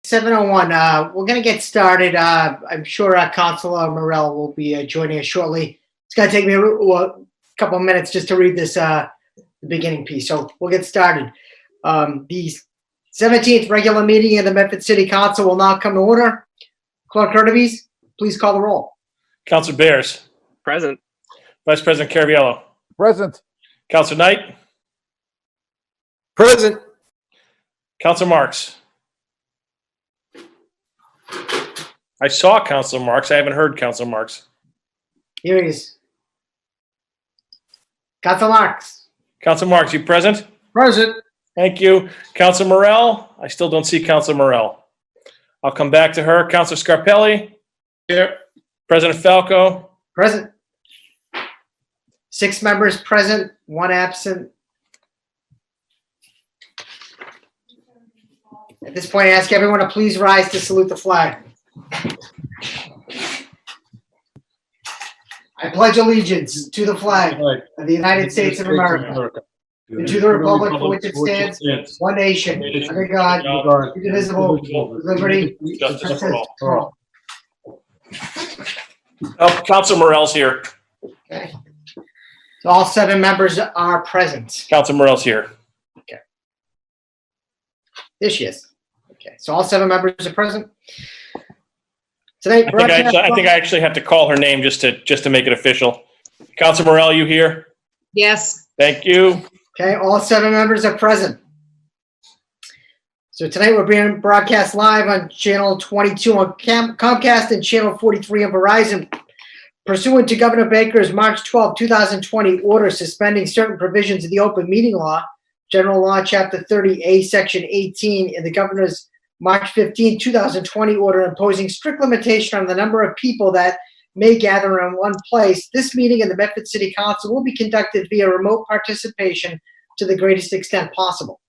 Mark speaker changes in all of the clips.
Speaker 1: 7:01. We're going to get started. I'm sure Councilor Morell will be joining us shortly. It's going to take me a couple of minutes just to read this the beginning piece. So we'll get started. The 17th regular meeting of the Medford City Council will now come to order. Clerk Hurtubise, please call the roll.
Speaker 2: Councilor Bears.
Speaker 3: Present.
Speaker 2: Vice President Caraviello.
Speaker 4: Present.
Speaker 2: Councilor Knight.
Speaker 5: Present.
Speaker 2: Councilor Marks. I saw Councilor Marks. I haven't heard Councilor Marks.
Speaker 1: Here he is. Councilor Marks.
Speaker 2: Councilor Marks, you present?
Speaker 5: Present.
Speaker 2: Thank you. Councilor Morell. I still don't see Councilor Morell. I'll come back to her. Councilor Scarpelli.
Speaker 5: Here.
Speaker 2: President Falco.
Speaker 1: Present. 6 members present, 1 absent. At this point, I ask everyone to please rise to salute the flag. I pledge allegiance to the flag of the United States of America and to the republic for which it stands, one nation, under God, indivisible, with liberty and
Speaker 2: Justice
Speaker 1: justice
Speaker 2: for all.
Speaker 1: for all.
Speaker 2: Oh, Councilor Morell's here.
Speaker 1: Okay. So all 7 members are present.
Speaker 2: Councilor Morell's here.
Speaker 1: There she is. Okay, so all 7 members are present. Tonight,
Speaker 2: I think I actually have to call her name just to make it official. Councilor Morell, you here?
Speaker 6: Yes.
Speaker 2: Thank you.
Speaker 1: Okay, all 7 members are present. So tonight we're being broadcast live on channel 22 on Comcast and channel 43 on Verizon. Pursuant to Governor Baker's March 12, 2020 order suspending certain provisions of the open meeting law, General Law, Chapter 30A, Section 18, in the Governor's March 15, 2020 order imposing strict limitation on the number of people that may gather in one place, this meeting in the Medford City Council will be conducted via remote participation to the greatest extent possible.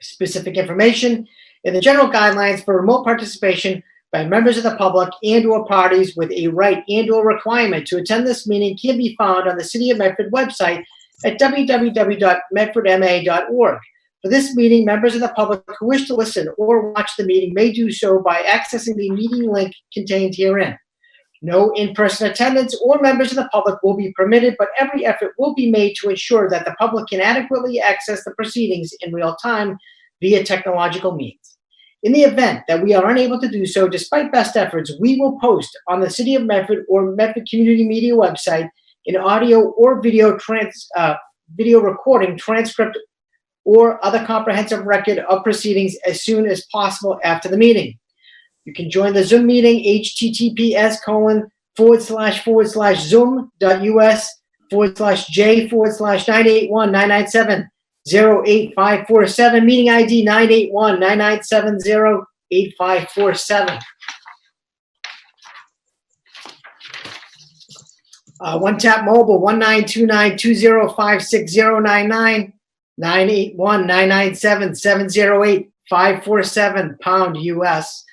Speaker 1: Specific information in the general guidelines for remote participation by members of the public and/or parties with a right and/or requirement to attend this meeting can be found on the City of Medford website at www.medfordma.org. For this meeting, members of the public who wish to listen or watch the meeting may do so by accessing the meeting link contained herein. No in-person attendance or members of the public will be permitted, but every effort will be made to ensure that the public can adequately access the proceedings in real time via technological means. In the event that we are unable to do so, despite best efforts, we will post on the City of Medford or Medford Community Media website an audio or video recording, transcript, or other comprehensive record of proceedings as soon as possible after the meeting. You can join the Zoom meeting, https://zoom.us/j/981-997-08547, meeting ID 981-997-08547. One Tap Mobile, 1929-205-6099, 981-997-708-547, pound US.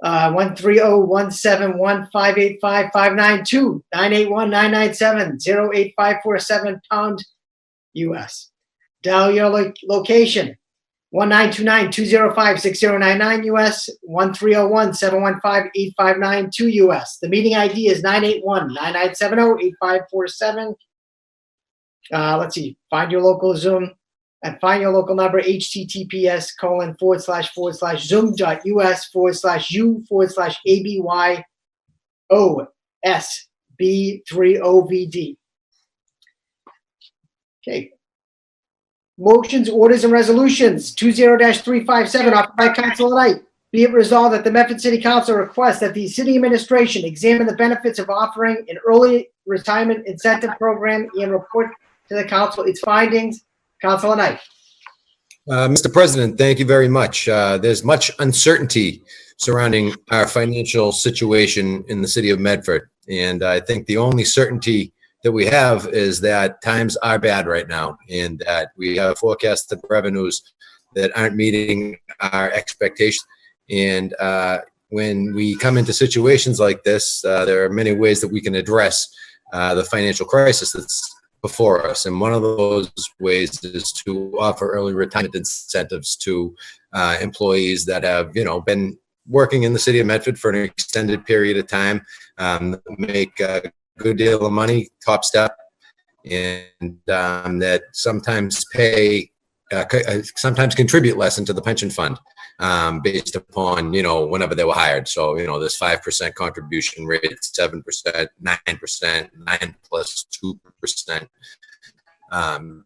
Speaker 1: 130-171-585-592, 981-997-08547, pound US. Dial your location, 1929-205-6099 US, 1301-715-8592 US. The meeting ID is 981-9970-8547. Let's see, find your local Zoom and find your local number, https://zoom.us/u/ABYOSB30VD. Okay. Motions, orders, and resolutions. 20-357 offered by Councilor Knight. Be it resolved that the Medford City Council requests that the city administration examine the benefits of offering an early retirement incentive program and report to the council its findings. Councilor Knight.
Speaker 5: Mr. President, thank you very much. There's much uncertainty surrounding our financial situation in the city of Medford. And I think the only certainty that we have is that times are bad right now and that we have forecasted revenues that aren't meeting our expectations. And when we come into situations like this, there are many ways that we can address the financial crisis that's before us. And one of those ways is to offer early retirement incentives to employees that have, been working in the city of Medford for an extended period of time, make a good deal of money, top step, and that sometimes sometimes contribute less into the pension fund based upon, whenever they were hired. So, this 5% contribution rate, 7%, 9%, 9 plus 2%.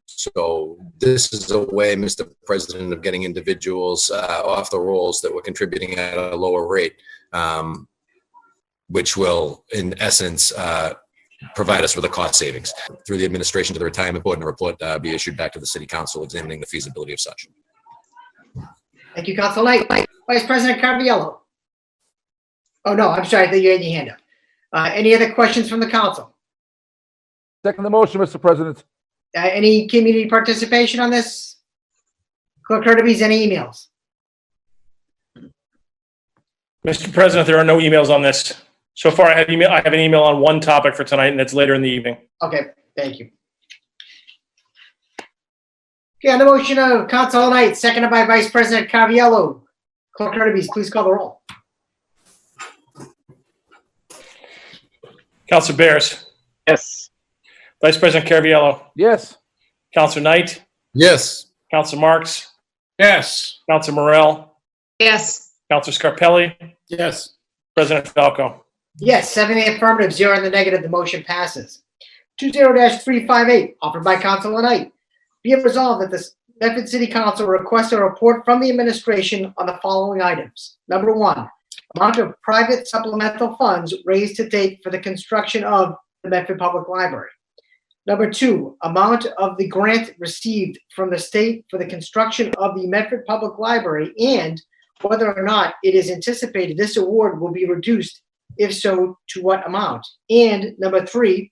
Speaker 5: So this is a way, Mr. President, of getting individuals off the rolls that were contributing at a lower rate, which will, in essence, provide us with a cost savings. Through the administration to the retirement board, and a report be issued back to the city council examining the feasibility of such.
Speaker 1: Thank you, Council Knight. Vice President Carviallo. Oh, no, I'm sorry, I think you had your hand up. Any other questions from the council?
Speaker 3: Second the motion, Mr. President.
Speaker 1: Any community participation on this? Clerk Urtubise, any emails?
Speaker 2: Mr. President, there are no emails on this. So far, I have an email on one topic for tonight, and it's later in the evening.
Speaker 1: Okay, thank you. Okay, on the motion of Council Knight, seconded by Vice President Carviallo. Clerk Urtubise, please call the roll.
Speaker 2: Councilor Bears,
Speaker 4: Yes.
Speaker 2: Vice President Carviallo,
Speaker 3: Yes.
Speaker 2: Councilor Knight,
Speaker 5: Yes.
Speaker 2: Councilor Marks,
Speaker 4: Yes.
Speaker 2: Councilor Morell,
Speaker 6: yes,
Speaker 2: Councilor Scarpelli,
Speaker 4: Yes.
Speaker 2: President Falco.
Speaker 1: Yes, 7 in the affirmative, 0 in the negative, the motion passes. 20-358, offered by Council Knight. Be it resolved that the Medford City Council requests a report from the administration on the following items. Number 1, amount of private supplemental funds raised to date for the construction of the Medford Public Library. Number 2, amount of the grant received from the state for the construction of the Medford Public Library, and whether or not it is anticipated this award will be reduced, if so, to what amount. And number 3,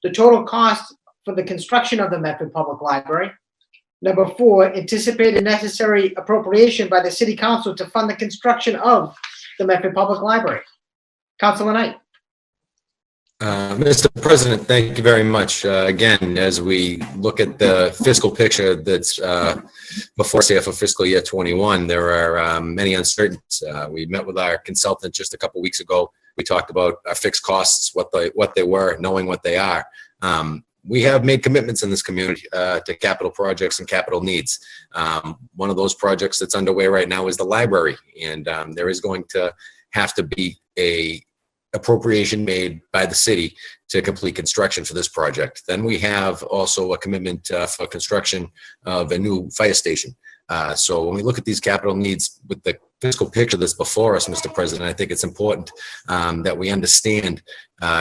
Speaker 1: the total cost for the construction of the Medford Public Library. Number 4, anticipated necessary appropriation by the City Council to fund the construction of the Medford Public Library. Councilor Knight.
Speaker 5: Mr. President, thank you very much. Again, as we look at the fiscal picture that's before us here for fiscal year 21, there are many uncertainties. We met with our consultant just a couple weeks ago. We talked about our fixed costs, what they were, knowing what they are. We have made commitments in this community to capital projects and capital needs. One of those projects that's underway right now is the library, and there is going to have to be a appropriation made by the city to complete construction for this project. Then we have also a commitment for construction of a new fire station. So when we look at these capital needs with the fiscal picture that's before us, Mr. President, I think it's important that we understand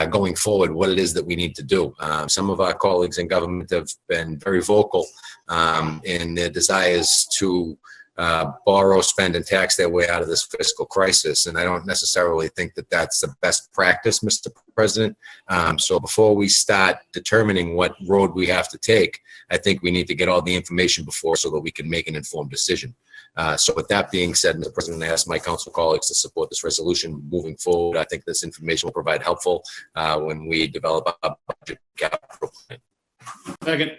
Speaker 5: going forward what it is that we need to do. Some of our colleagues in government have been very vocal in their desires to borrow, spend, and tax their way out of this fiscal crisis. And I don't necessarily think that that's the best practice, Mr. President. So before we start determining what road we have to take, I think we need to get all the information before so that we can make an informed decision. So with that being said, Mr. President, I ask my council colleagues to support this resolution moving forward. I think this information will provide helpful when we develop a budget capital plan.
Speaker 4: Second.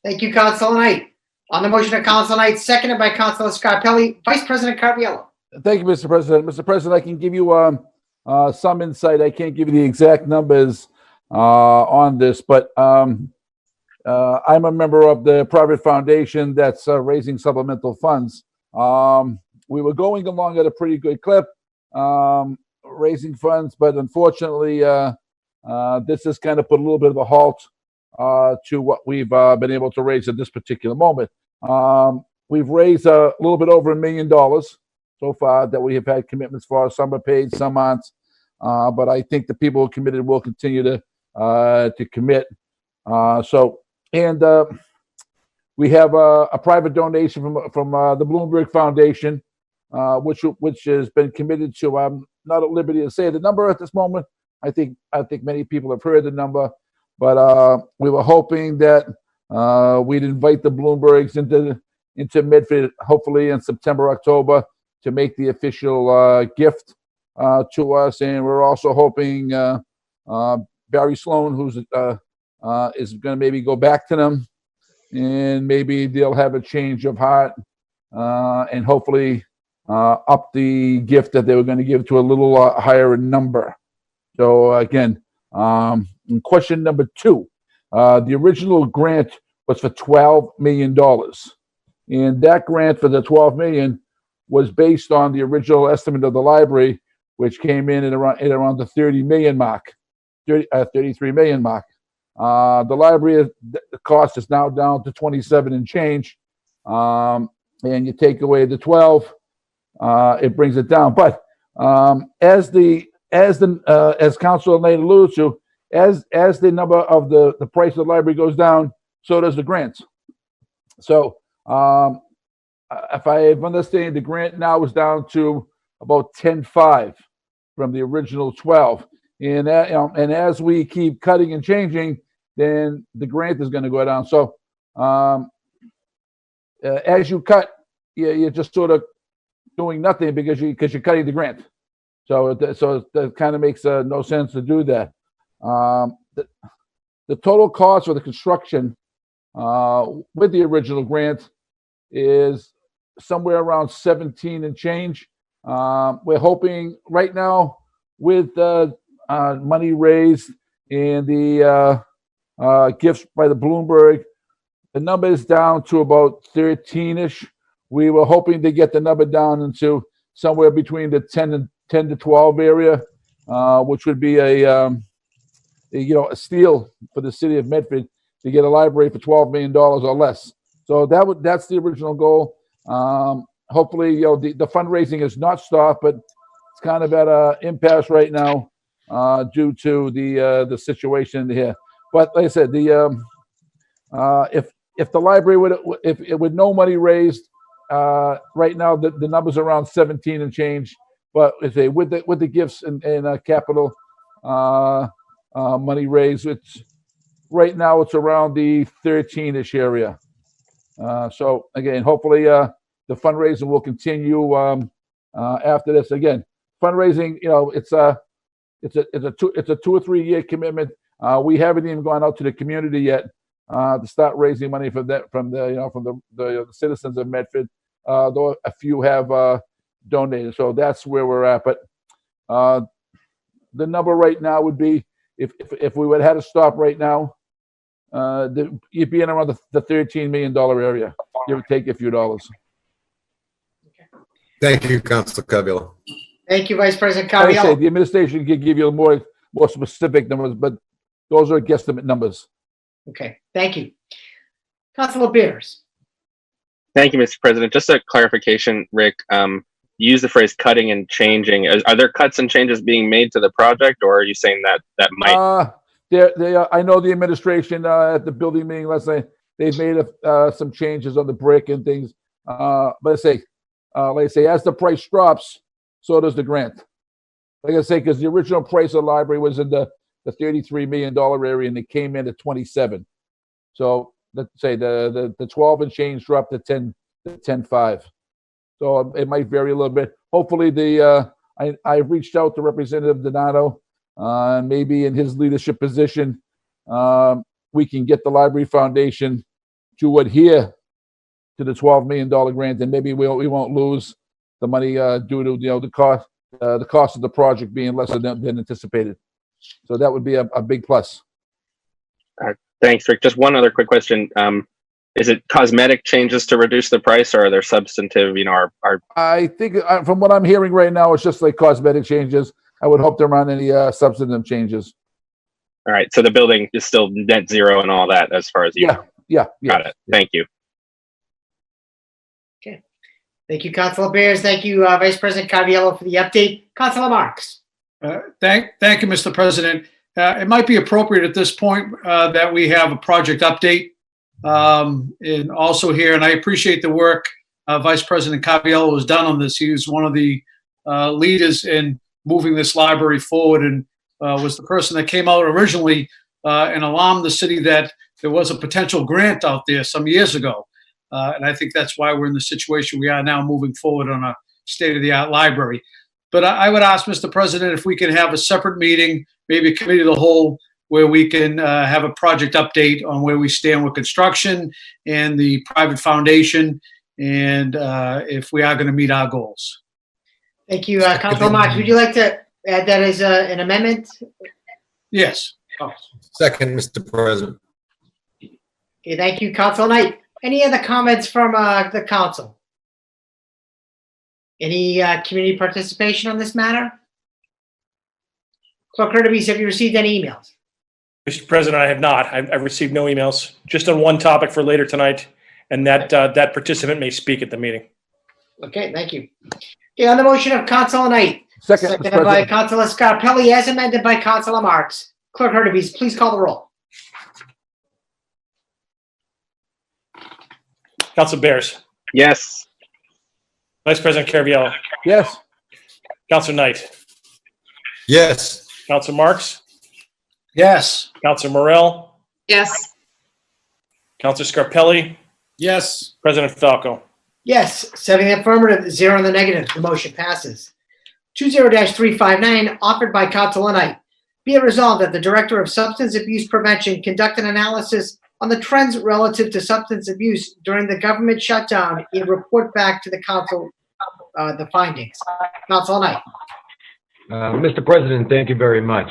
Speaker 1: Thank you, Councilor Knight. On the motion of Council Knight, seconded by Councilor Scarpelli, Vice President Carviallo.
Speaker 3: Thank you, Mr. President. Mr. President, I can give you some insight. I can't give you the exact numbers on this, but I'm a member of the private foundation that's raising supplemental funds. We were going along at a pretty good clip, raising funds, but unfortunately, this has kind of put a little bit of a halt to what we've been able to raise at this particular moment. We've raised a little bit over $1 million so far that we have had commitments for. Some are paid, some aren't. But I think the people who are committed will continue to commit. We have a private donation from the Bloomberg Foundation, which has been committed to. I'm not at liberty to say the number at this moment. I think many people have heard the number, but we were hoping that we'd invite the Bloombergs into Medford, hopefully in September, October, to make the official gift to us. And we're also hoping Barry Sloan, who's is going to maybe go back to them, and maybe they'll have a change of heart, and hopefully up the gift that they were going to give to a little higher number. So again, in question number 2, the original grant was for $12 million. And that grant for the $12 million was based on the original estimate of the library, which came in at around the 30 million mark, 33 million mark. The library, the cost is now down to 27 and change. And you take away the 12, it brings it down. But as Councilor Lane alluded to, as the number of the price of the library goes down, so does the grants. So if I understand, the grant now is down to about 10.5 from the original 12. And and as we keep cutting and changing, then the grant is going to go down. So as you cut, you're just sort of doing nothing because you're cutting the grant. So that kind of makes no sense to do that. The total cost for the construction with the original grant is somewhere around 17 and change. We're hoping right now with money raised and the gifts by the Bloomberg, the number is down to about 13-ish. We were hoping to get the number down into somewhere between the 10 to 12 area, which would be a steal for the city of Medford to get a library for $12 million or less. So that's the original goal. Hopefully, the fundraising is not stopped, but it's kind of at an impasse right now due to the situation here. But like I said, if the library with no money raised, right now the number's around 17 and change. But with the gifts and capital money raised, right now it's around the 13-ish area. So again, hopefully the fundraising will continue after this. Again, fundraising, it's a 2 or 3 year commitment. We haven't even gone out to the community yet to start raising money from the citizens of Medford. Though a few have donated, so that's where we're at. But the number right now would be, if we would have had to stop right now, you'd be in around the $13 million area, give or take a few dollars.
Speaker 5: Thank you, Councilor Caviola.
Speaker 1: Thank you, Vice President
Speaker 3: Like I said,
Speaker 1: Caviola.
Speaker 3: the administration can give you more specific numbers, but those are guesstimate numbers.
Speaker 1: Okay, thank you. Councilor Beers.
Speaker 6: Thank you, Mr. President. Just a clarification, Rick. You use the phrase cutting and changing. Are there cuts and changes being made to the project, or are you saying that might?
Speaker 3: I know the administration at the building meeting last night, they've made some changes on the brick and things. But like I say, as the price drops, so does the grant. Like I say, because the original price of the library was in the $33 million area, and it came in at 27. So let's say the 12 and change dropped to 10.5. So it might vary a little bit. Hopefully I reached out to Representative Donato, maybe in his leadership position, we can get the Library Foundation to adhere to the $12 million grant, and maybe we won't lose the money due to the cost of the project being less than anticipated. So that would be a big plus.
Speaker 6: Thanks, Rick. Just one other quick question. Is it cosmetic changes to reduce the price, or are there substantive,
Speaker 3: I think from what I'm hearing right now, it's just like cosmetic changes. I would hope there aren't any substantive changes.
Speaker 6: all right, so the building is still net zero and all that as far as you know.
Speaker 3: Yeah.
Speaker 6: Got it. Thank you.
Speaker 1: Thank you, Councilor Bears. Thank you, Vice President Caviola, for the update. Councilor Marks.
Speaker 4: Thank you, Mr. President. It might be appropriate at this point that we have a project update and also here, and I appreciate the work Vice President Caviola has done on this. He was one of the leaders in moving this library forward, and was the person that came out originally and alarmed the city that there was a potential grant out there some years ago. And I think that's why we're in the situation we are now, moving forward on a state-of-the-art library. But I would ask, Mr. President, if we can have a separate meeting, maybe a committee of the whole, where we can have a project update on where we stand with construction and the private foundation, and if we are going to meet our goals.
Speaker 1: Thank you. Councilor Marks, would you like to add that as an amendment?
Speaker 4: Yes.
Speaker 5: Second, Mr. President.
Speaker 1: Okay, thank you, Councilor Knight. Any other comments from the council? Any community participation on this matter? Clerk Hurtubise, have you received any emails?
Speaker 2: Mr. President, I have not. I've received no emails, just on one topic for later tonight, and that participant may speak at the meeting.
Speaker 1: Okay, thank you. Okay, on the motion of Councilor Knight,
Speaker 3: Second, Mr.
Speaker 1: seconded by
Speaker 3: President.
Speaker 1: Councilor Scarpelli, as amended by Councilor Marks. Clerk Hurtubise, please call the roll.
Speaker 2: Council Bears,
Speaker 6: Yes.
Speaker 2: Vice President Caraviallo,
Speaker 3: Yes.
Speaker 2: Council Knight,
Speaker 5: Yes.
Speaker 2: Council Marks,
Speaker 4: Yes.
Speaker 2: Council Morell,
Speaker 7: yes,
Speaker 2: Council Scarpelli,
Speaker 4: Yes.
Speaker 2: President Falco.
Speaker 1: Yes, 7 in the affirmative, 0 in the negative. The motion passes. 20-359, offered by Councilor Knight. Be it resolved that the Director of Substance Abuse Prevention conduct an analysis on the trends relative to substance abuse during the government shutdown and report back to the council the findings. Councilor Knight.
Speaker 8: Mr. President, thank you very much.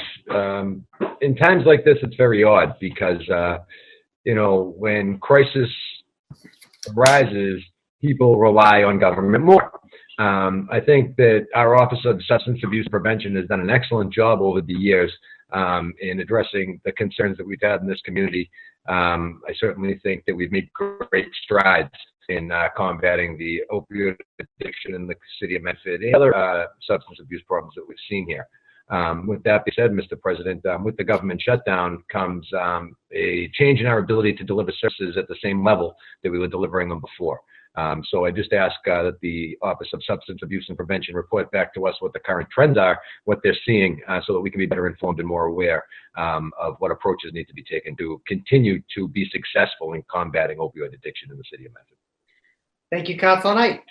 Speaker 8: In times like this, it's very odd because, when crisis arises, people rely on government more. I think that our Office of Substance Abuse Prevention has done an excellent job over the years in addressing the concerns that we've had in this community. I certainly think that we've made great strides in combating the opioid addiction in the city of Medford and other substance abuse problems that we've seen here. With that being said, Mr. President, with the government shutdown comes a change in our ability to deliver services at the same level that we were delivering them before. So I just ask that the Office of Substance Abuse and Prevention report back to us what the current trends are, what they're seeing, so that we can be better informed and more aware of what approaches need to be taken to continue to be successful in combating opioid addiction in the city of Medford.
Speaker 1: Thank you, Councilor Knight.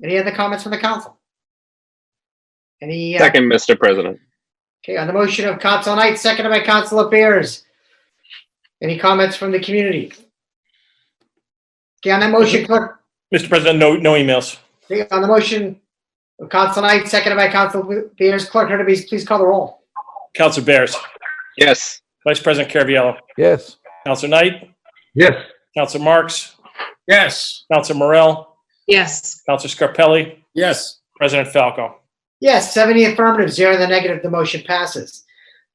Speaker 1: Any other comments from the council? Any?
Speaker 6: Second, Mr. President.
Speaker 1: Okay, on the motion of Councilor Knight, seconded by Councilor Bears. Any comments from the community? Okay, on the motion, Clerk.
Speaker 2: Mr. President, no emails.
Speaker 1: Okay, on the motion of Councilor Knight, seconded by Councilor Bears. Clerk Hurtubise, please call the roll.
Speaker 2: Council Bears,
Speaker 6: Yes.
Speaker 2: Vice President Caraviallo,
Speaker 3: Yes.
Speaker 2: Council Knight,
Speaker 8: Yes.
Speaker 2: Council Marks,
Speaker 4: Yes.
Speaker 2: Council Morell,
Speaker 7: yes,
Speaker 2: Council Scarpelli,
Speaker 4: Yes.
Speaker 2: President Falco.
Speaker 1: Yes, 7 in the affirmative, 0 in the negative. The motion passes.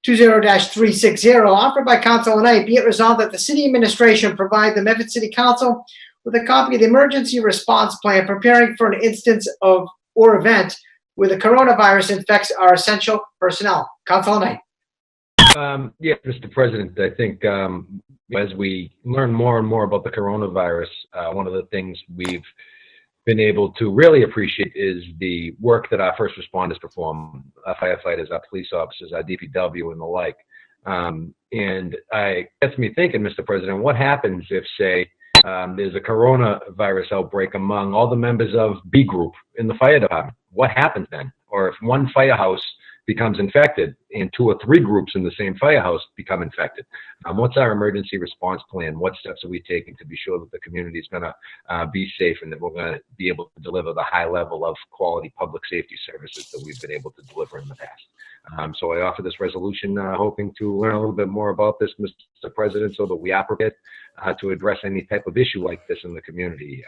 Speaker 1: 20-360, offered by Councilor Knight. Be it resolved that the city administration provide the Medford City Council with a copy of the emergency response plan preparing for an instance of or event where the coronavirus infects our essential personnel. Councilor Knight.
Speaker 8: Yes, Mr. President, I think as we learn more and more about the coronavirus, one of the things we've been able to really appreciate is the work that our first responders perform, our firefighters, our police officers, our DPW, and the like. And it gets me thinking, Mr. President, what happens if, say, there's a coronavirus outbreak among all the members of B Group in the fire department? What happens then? Or if one firehouse becomes infected and 2 or 3 groups in the same firehouse become infected? What's our emergency response plan? What steps are we taking to be sure that the community is going to be safe and that we're going to be able to deliver the high level of quality public safety services that we've been able to deliver in the past? So I offer this resolution hoping to learn a little bit more about this, Mr. President, so that we are prepared to address any type of issue like this in the community.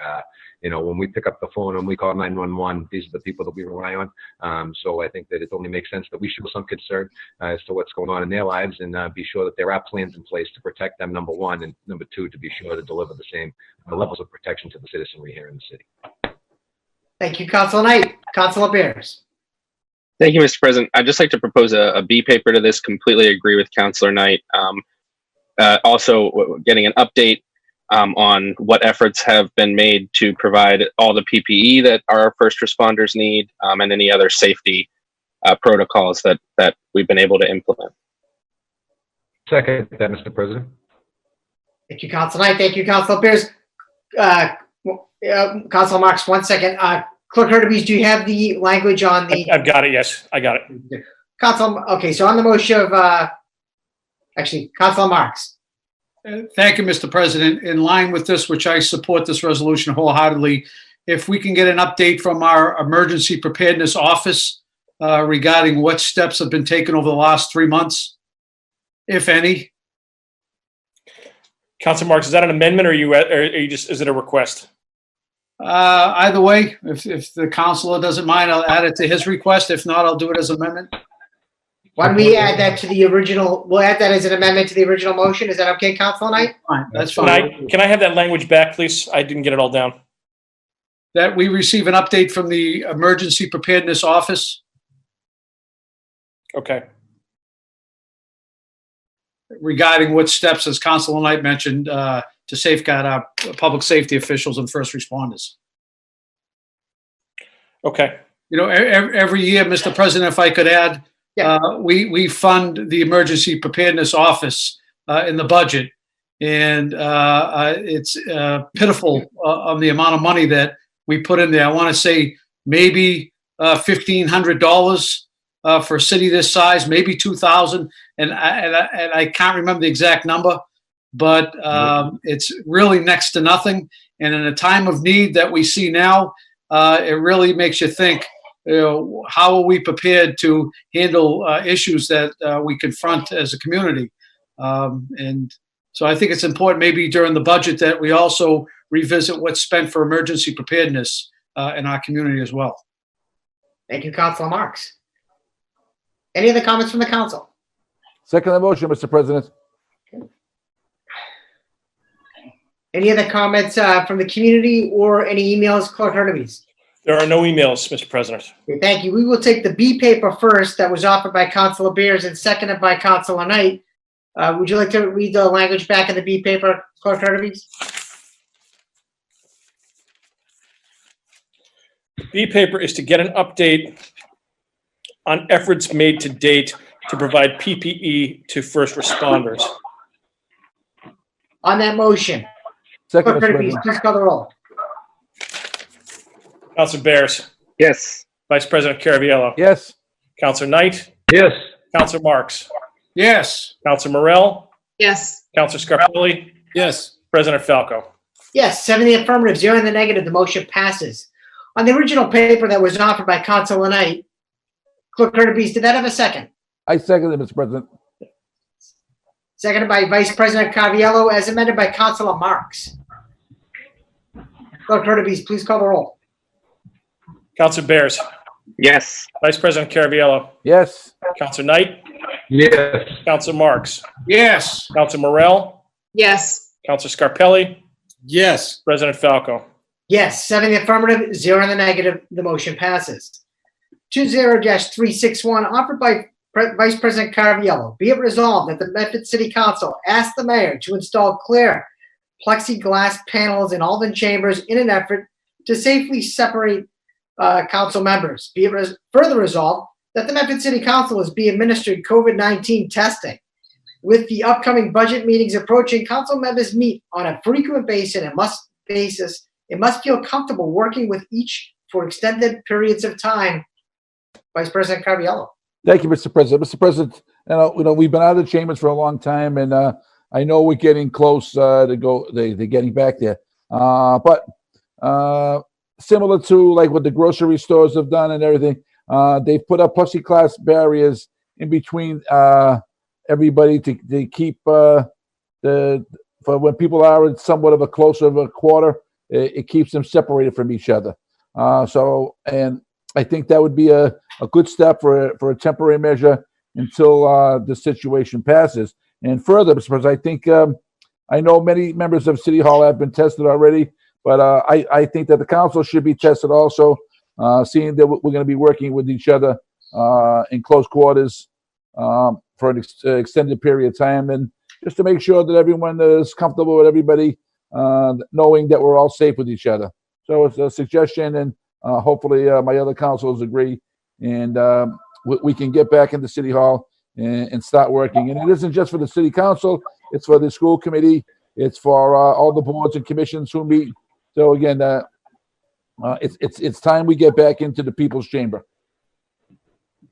Speaker 8: When we pick up the phone and we call 911, these are the people that we rely on. So I think that it only makes sense that we show some concern as to what's going on in their lives and be sure that there are plans in place to protect them, number one, and number two, to be sure to deliver the same levels of protection to the citizenry here in the city.
Speaker 1: Thank you, Councilor Knight. Councilor Bears.
Speaker 6: Thank you, Mr. President. I'd just like to propose a B paper to this. Completely agree with Councilor Knight. Also, getting an update on what efforts have been made to provide all the PPE that our first responders need and any other safety protocols that we've been able to implement.
Speaker 8: Second, that, Mr. President.
Speaker 1: Thank you, Councilor Knight. Thank you, Councilor Bears. Councilor Marks, 1 second. Clerk Hurtubise, do you have the language on the?
Speaker 2: I've got it, yes, I got it.
Speaker 1: Council, okay, so on the motion of Actually, Councilor Marks.
Speaker 4: Thank you, Mr. President. In line with this, which I support this resolution wholeheartedly, if we can get an update from our Emergency Preparedness Office regarding what steps have been taken over the last 3 months, if any.
Speaker 2: Councilor Marks, is that an amendment or are you just, is it a request?
Speaker 4: Either way, if the counselor doesn't mind, I'll add it to his request. If not, I'll do it as amendment.
Speaker 1: Why don't we add that to the original, we'll add that as an amendment to the original motion. Is that okay, Councilor Knight?
Speaker 4: Fine, that's
Speaker 2: Can
Speaker 4: fine.
Speaker 2: can I have that language back, please? I didn't get it all down.
Speaker 4: That we receive an update from the Emergency Preparedness Office
Speaker 2: Okay.
Speaker 4: regarding what steps, as Councilor Knight mentioned, to safeguard our public safety officials and first responders.
Speaker 2: Okay.
Speaker 4: You know, every year, Mr. President, if I could add, we fund the Emergency Preparedness Office in the budget. And it's pitiful on the amount of money that we put in there. I want to say maybe $1,500 for a city this size, maybe 2,000. And I can't remember the exact number, but it's really next to nothing. And in a time of need that we see now, it really makes you think, how are we prepared to handle issues that we confront as a community? And so I think it's important maybe during the budget that we also revisit what's spent for emergency preparedness in our community as well.
Speaker 1: Thank you, Councilor Marks. Any other comments from the council?
Speaker 3: Second the motion, Mr. President.
Speaker 1: Any other comments from the community or any emails, Clerk Hurtubise?
Speaker 2: There are no emails, Mr. President.
Speaker 1: Okay, thank you. We will take the B paper first that was offered by Councilor Bears and seconded by Councilor Knight. Would you like to read the language back in the B paper, Clerk Hurtubise?
Speaker 2: B paper is to get an update on efforts made to date to provide PPE to first responders.
Speaker 1: On that motion,
Speaker 3: Second,
Speaker 1: Clerk
Speaker 3: Mr.
Speaker 1: Hurtubise,
Speaker 3: President.
Speaker 1: please call the roll.
Speaker 2: Councilor Bears,
Speaker 6: Yes.
Speaker 2: Vice President Caraviallo,
Speaker 3: Yes.
Speaker 2: Councilor Knight,
Speaker 8: Yes.
Speaker 2: Councilor Marks,
Speaker 4: Yes.
Speaker 2: Councilor Morell,
Speaker 7: yes,
Speaker 2: Councilor Scarpelli,
Speaker 4: Yes.
Speaker 2: President Falco.
Speaker 1: Yes, 7 in the affirmative, 0 in the negative, the motion passes. On the original paper that was offered by Councilor Knight, Clerk Hurtubise, did that have a second?
Speaker 3: I second it, Mr. President.
Speaker 1: Seconded by Vice President Caraviallo, as amended by Councilor Marks. Clerk Hurtubise, please call the roll.
Speaker 2: Councilor Bears,
Speaker 6: Yes.
Speaker 2: Vice President Caraviallo,
Speaker 3: Yes.
Speaker 2: Councilor Knight,
Speaker 8: Yes.
Speaker 2: Councilor Marks,
Speaker 4: Yes.
Speaker 2: Councilor Morell,
Speaker 7: yes,
Speaker 2: Councilor Scarpelli,
Speaker 4: Yes.
Speaker 2: President Falco.
Speaker 1: Yes, 7 in the affirmative, 0 in the negative, the motion passes. 20-361, offered by Vice President Caraviallo. Be it resolved that the Medford City Council ask the mayor to install clear plexiglass panels in all the chambers in an effort to safely separate council members. Be it further resolved that the Medford City Council is be administered COVID-19 testing. With the upcoming budget meetings approaching, council members meet on a frequent basis and must feel comfortable working with each for extended periods of time. Vice President Caraviallo.
Speaker 3: Thank you, Mr. President. Mr. President, we've been out of the chambers for a long time, and I know we're getting close to they're getting back there. But similar to like what the grocery stores have done and everything, they've put up plexiglass barriers in between everybody to keep for when people are in somewhat of a closer of a quarter, it keeps them separated from each other. And I think that would be a good step for a temporary measure until the situation passes. And further, Mr. President, I think I know many members of City Hall have been tested already, but I think that the council should be tested also, seeing that we're going to be working with each other in close quarters for an extended period of time, and just to make sure that everyone is comfortable with everybody, knowing that we're all safe with each other. So it's a suggestion, and hopefully my other councils agree, and we can get back into City Hall and start working. And it isn't just for the City Council, it's for the school committee, it's for all the boards and commissions who meet. So again, it's time we get back into the people's chamber.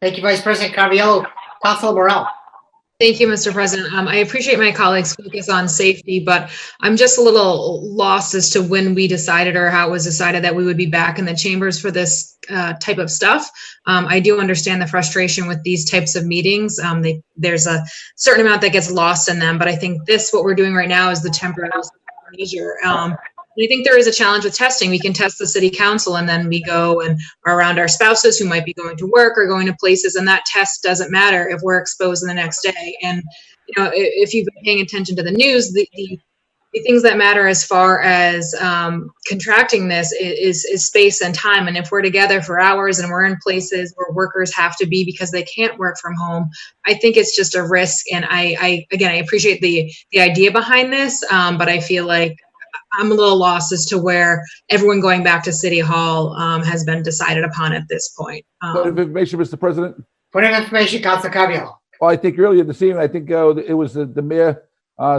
Speaker 1: Thank you, Vice President Caraviallo. Councilor Morell.
Speaker 7: Thank you, Mr. President. I appreciate my colleagues' focus on safety, but I'm just a little lost as to when we decided or how it was decided that we would be back in the chambers for this type of stuff. I do understand the frustration with these types of meetings. There's a certain amount that gets lost in them, but I think what we're doing right now is the temporary measure. I think there is a challenge with testing. We can test the city council and then we go and are around our spouses who might be going to work or going to places, and that test doesn't matter if we're exposed in the next day. And, you know, if you've been paying attention to the news, the things that matter as far as contracting this is space and time. And if we're together for hours and we're in places where workers have to be because they can't work from home, I think it's just a risk. And I appreciate the idea behind this, but I feel like I'm a little lost as to where everyone going back to City Hall has been decided upon at this point.
Speaker 3: Point of information, Mr. President.
Speaker 1: Point of information, Councilor Caviello.
Speaker 3: Well, I think earlier this evening, I think it was the mayor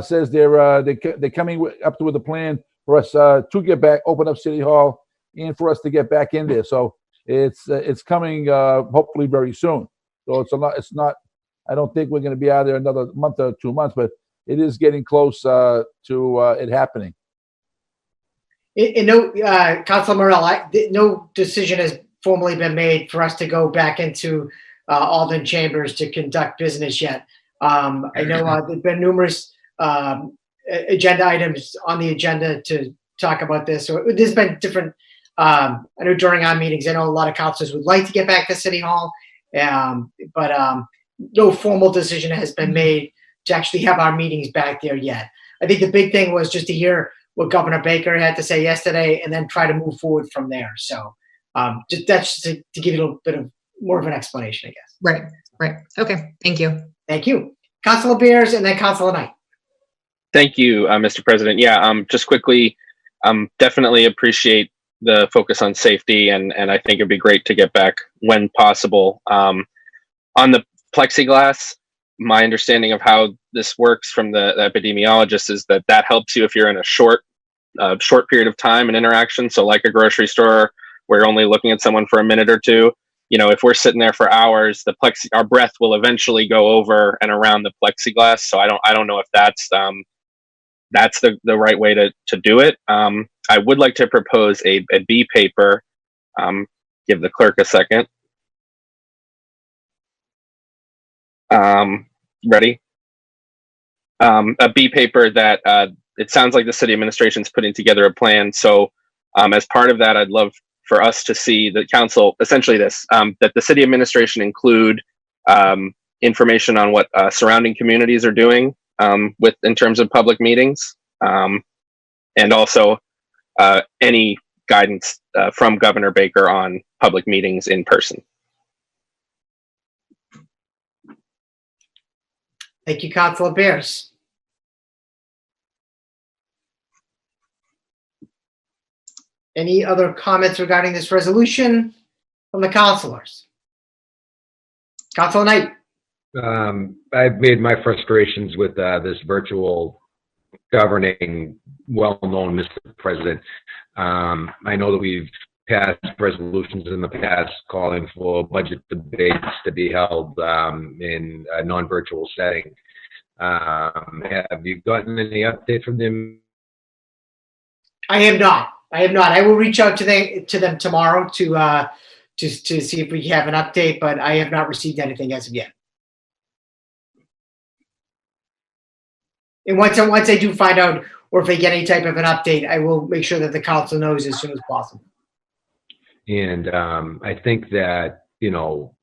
Speaker 3: says they're coming up with a plan for us to get back, open up City Hall, and for us to get back in there. So it's coming hopefully very soon. So it's not. I don't think we're going to be out there another month or 2 months, but it is getting close to it happening.
Speaker 1: No, Councilor Morell, no decision has formally been made for us to go back into Alden Chambers to conduct business yet. I know there've been numerous agenda items on the agenda to talk about this. So there's been different, I know during our meetings, I know a lot of councilors would like to get back to City Hall, but no formal decision has been made to actually have our meetings back there yet. I think the big thing was just to hear what Governor Baker had to say yesterday and then try to move forward from there. So that's to give you a little bit of more of an explanation, I guess.
Speaker 7: Right. Okay. Thank you.
Speaker 1: Thank you. Councilor Bears and then Councilor Knight.
Speaker 6: Thank you, Mr. President. Yeah, just quickly, definitely appreciate the focus on safety, and I think it'd be great to get back when possible. On the plexiglass, my understanding of how this works from the epidemiologist is that helps you if you're in a short period of time and interaction. So like a grocery store where you're only looking at someone for a minute or two, you know, if we're sitting there for hours, our breath will eventually go over and around the plexiglass. So I don't know if that's the right way to do it. I would like to propose a B paper. Give the clerk a second. Ready? A B paper that it sounds like the city administration's putting together a plan. So as part of that, I'd love for us to see the council, essentially this, that the city administration include information on what surrounding communities are doing in terms of public meetings, and also any guidance from Governor Baker on public meetings in person.
Speaker 1: Thank you, Councilor Bears. Any other comments regarding this resolution from the councilors? Councilor Knight.
Speaker 8: I've made my frustrations with this virtual governing well-known, Mr. President. I know that we've passed resolutions in the past calling for budget debates to be held in a non-virtual setting. Have you gotten any update from them?
Speaker 1: I have not. I will reach out to them tomorrow to see if we have an update, but I have not received anything as of yet. And once I do find out, or if they get any type of an update, I will make sure that the council knows as soon as possible.
Speaker 8: And I think that, you know,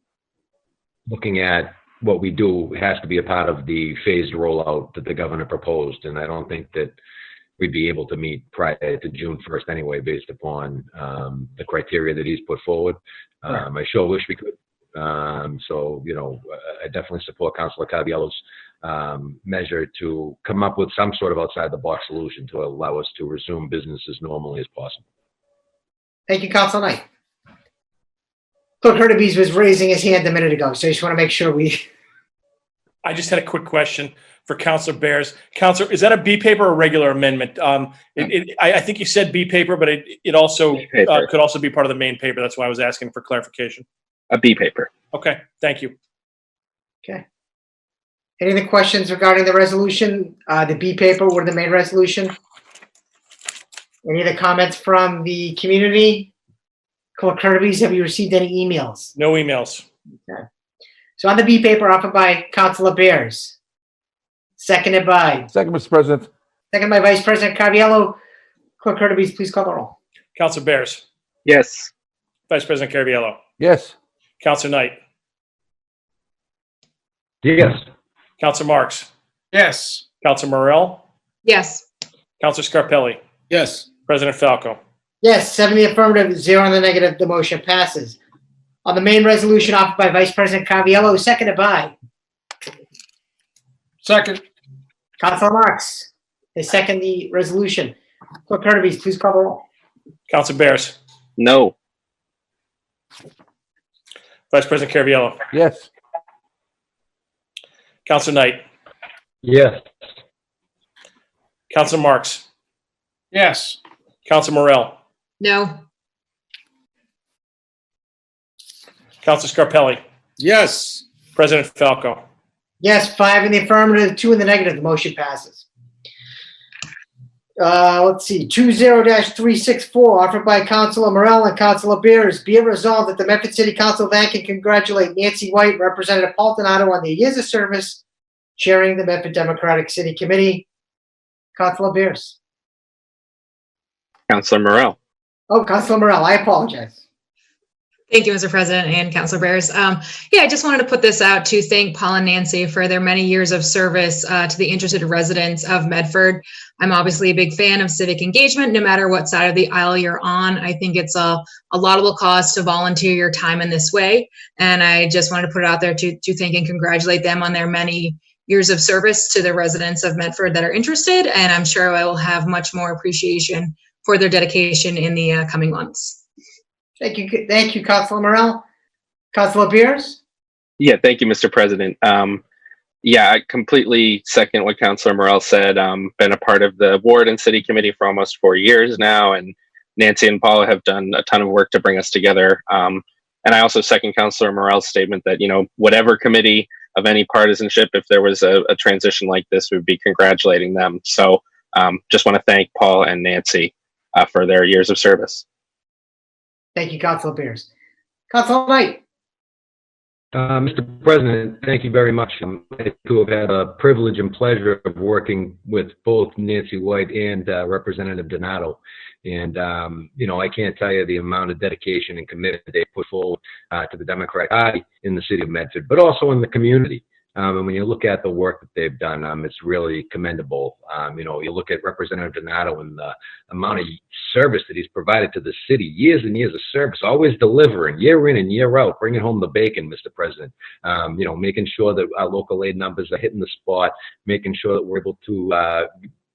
Speaker 8: looking at what we do has to be a part of the phased rollout that the governor proposed. And I don't think that we'd be able to meet prior to June 1st anyway, based upon the criteria that he's put forward. I sure wish we could. So, you know, I definitely support Councilor Caviello's measure to come up with some sort of outside the box solution to allow us to resume business as normally as possible.
Speaker 1: Thank you, Councilor Knight. Clerk Hurtubise was raising his hand a minute ago, so I just want to make sure
Speaker 2: I just had a quick question for Councilor Bears. Councilor, is that a B paper or a regular amendment? I think you said B paper, but it also could also be part of the main paper. That's why I was asking for clarification.
Speaker 6: A B paper.
Speaker 2: Okay, thank you.
Speaker 1: Okay. Any other questions regarding the resolution, the B paper or the main resolution? Any other comments from the community? Clerk Kirby's, have you received any emails?
Speaker 2: No emails.
Speaker 1: So on the B paper offered by Councilor Bears, seconded by
Speaker 3: Mr. President.
Speaker 1: Vice President Caraviallo. Clerk Kirby's, please call the roll.
Speaker 2: Councilor Bears.
Speaker 6: Yes.
Speaker 2: Vice President Caraviallo.
Speaker 3: Yes.
Speaker 2: Councilor Knight.
Speaker 8: Yes.
Speaker 2: Councilor Marks.
Speaker 4: Yes.
Speaker 2: Councilor Morell.
Speaker 7: Yes.
Speaker 2: Councilor Scarpelli.
Speaker 4: Yes.
Speaker 2: President Falco.
Speaker 1: Yes, 7 in the affirmative, 0 in the negative, the motion passes. On the main resolution offered by Vice President Caraviallo, seconded by
Speaker 4: Second.
Speaker 1: Councilor Marks. They second the resolution. Clerk Kirby's, please call the roll.
Speaker 2: Councilor Bears.
Speaker 6: No.
Speaker 2: Vice President Caraviallo.
Speaker 3: Yes.
Speaker 2: Councilor Knight.
Speaker 8: Yes.
Speaker 2: Councilor Marks.
Speaker 4: Yes.
Speaker 2: Councilor Morell.
Speaker 7: No.
Speaker 2: Councilor Scarpelli.
Speaker 4: Yes.
Speaker 2: President Falco.
Speaker 1: Yes, 5 in the affirmative, 2 in the negative, the motion passes. Let's see, 20-364, offered by Councilor Morell and Councilor Bears. Be it resolved that the Medford City Council of Ed congratulate Nancy White, Representative Paul Donato on their years of service chairing the Medford Democratic City Committee. Councilor Bears.
Speaker 6: Councilor Morell.
Speaker 1: Oh, Councilor Morell, I apologize.
Speaker 7: Thank you, Mr. President and Councilor Bears. Yeah, I just wanted to put this out to thank Paul and Nancy for their many years of service to the interested residents of Medford. I'm obviously a big fan of civic engagement, no matter what side of the aisle you're on. I think it's a laudable cause to volunteer your time in this way. And I just wanted to put it out there to thank and congratulate them on their many years of service to the residents of Medford that are interested. And I'm sure I will have much more appreciation for their dedication in the coming months.
Speaker 1: Thank you, Councilor Morell. Councilor Bears?
Speaker 6: Yeah, thank you, Mr. President. Yeah, I completely second what Councilor Morell said. Been a part of the ward and city committee for almost 4 years now, and Nancy and Paula have done a ton of work to bring us together. And I also second Councilor Morell's statement that, you know, whatever committee of any partisanship, if there was a transition like this, we'd be congratulating them. So just want to thank Paul and Nancy for their years of service.
Speaker 1: Thank you, Councilor Bears. Councilor Knight?
Speaker 8: Mr. President, thank you very much. I too have had a privilege and pleasure of working with both Nancy White and Representative Donato. And, you know, I can't tell you the amount of dedication and commitment they put forward to the Democratic Party in the city of Medford, but also in the community. And when you look at the work that they've done, it's really commendable. You know, you look at Representative Donato and the amount of service that he's provided to the city, years and years of service, always delivering year in and year out, bringing home the bacon, Mr. President. You know, making sure that our local aid numbers are hitting the spot, making sure that we're able to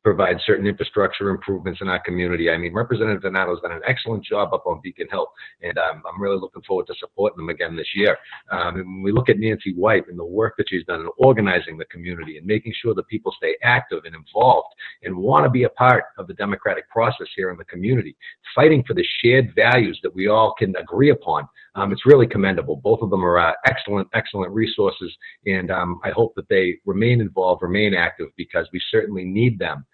Speaker 8: provide certain infrastructure improvements in our community. I mean, Representative Donato's done an excellent job up on Beacon Hill, and I'm really looking forward to supporting them again this year. And when we look at Nancy White and the work that she's done in organizing the community and making sure that people stay active and involved and want to be a part of the democratic process here in the community, fighting for the shared values that we all can agree upon, it's really commendable. Both of them are excellent resources, and I hope that they remain involved, remain active, because we certainly need them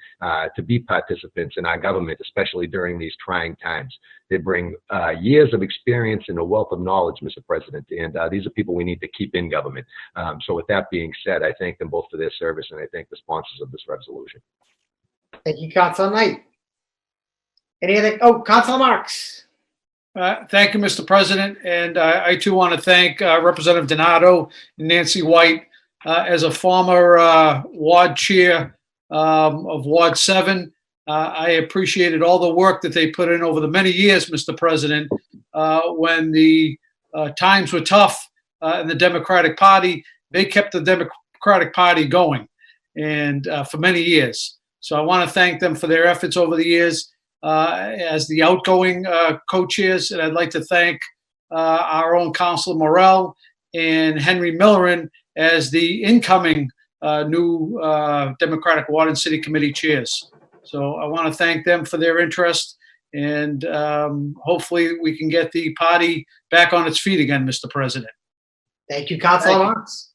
Speaker 8: to be participants in our government, especially during these trying times. They bring years of experience and a wealth of knowledge, Mr. President, and these are people we need to keep in government. So with that being said, I thank them both for their service, and I thank the sponsors of this resolution.
Speaker 1: Thank you, Councilor Knight. Any other? Oh, Councilor Marks.
Speaker 4: Thank you, Mr. President. And I too want to thank Representative Donato and Nancy White. As a former ward chair of Ward 7, I appreciated all the work that they put in over the many years, Mr. President, when the times were tough in the Democratic Party. They kept the Democratic Party going, and for many years. So I want to thank them for their efforts over the years as the outgoing co-chairs. And I'd like to thank our own Councilor Morell and Henry Millerin as the incoming new Democratic Ward and City Committee chairs. So I want to thank them for their interest, and hopefully we can get the party back on its feet again, Mr. President.
Speaker 1: Thank you, Councilor Marks.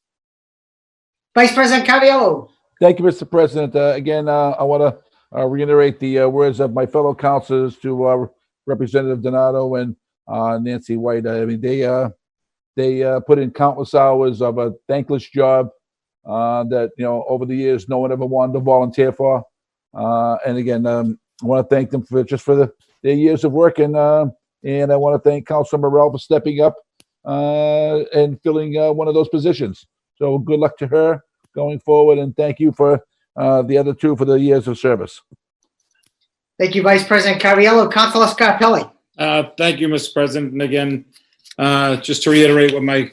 Speaker 1: Vice President Caraviallo.
Speaker 3: Thank you, Mr. President. Again, I want to reiterate the words of my fellow councilors to Representative Donato and Nancy White. I mean, they put in countless hours of a thankless job that, over the years, no one ever wanted to volunteer for. And again, I want to thank them for their years of work. And I want to thank Councilor Morell for stepping up and filling one of those positions. So good luck to her going forward. And thank you for the other two for the years of service.
Speaker 1: Thank you, Vice President Caraviallo. Councilor Scarpelli.
Speaker 9: Thank you, Mr. President. And again, just to reiterate what my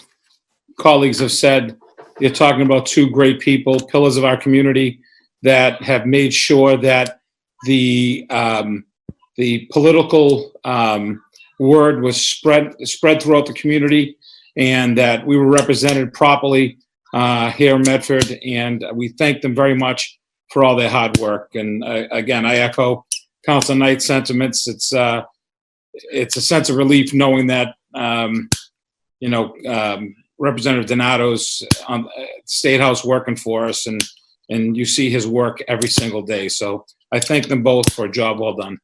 Speaker 9: colleagues have said, you're talking about two great people, pillars of our community that have made sure that the political word was spread throughout the community, and that we were represented properly here in Medford. And we thank them very much for all their hard work. And again, I echo Councilor Knight's sentiments. It's a sense of relief knowing that Representative Donato's on State House working for us, and you see his work every single day. So I thank them both for a job well done.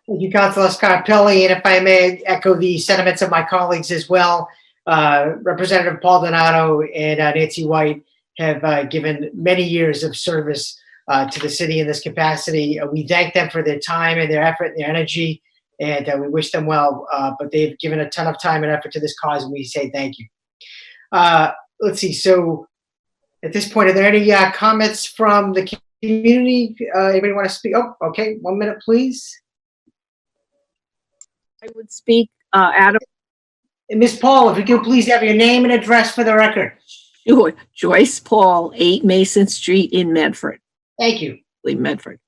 Speaker 1: Thank you, Councilor Scarpelli. And if I may echo the sentiments of my colleagues as well, Representative Paul Donato and Nancy White have given many years of service to the city in this capacity. We thank them for their time and their effort and their energy, and we wish them well. But they've given a ton of time and effort to this cause, and we say thank you. Let's see. So at this point, are there any comments from the community? Anybody want to speak? Oh, okay. 1 minute, please.
Speaker 10: I would speak, Adam.
Speaker 1: Ms. Paul, if you could please have your name and address for the record.
Speaker 10: Sure. Joyce Paul, 8 Mason Street in Medford.
Speaker 1: Thank you.
Speaker 10: Medford.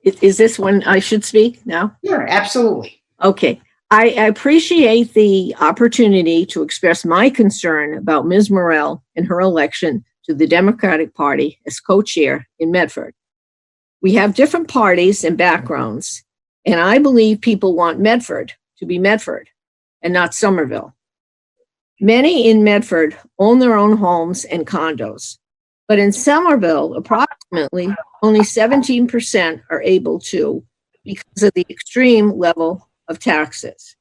Speaker 10: Is this when I should speak now?
Speaker 1: Sure, absolutely.
Speaker 10: Okay. I appreciate the opportunity to express my concern about Ms. Morell and her election to the Democratic Party as co-chair in Medford. We have different parties and backgrounds, and I believe people want Medford to be Medford and not Somerville. Many in Medford own their own homes and condos, but in Somerville, approximately only 17% are able to because of the extreme level of taxes.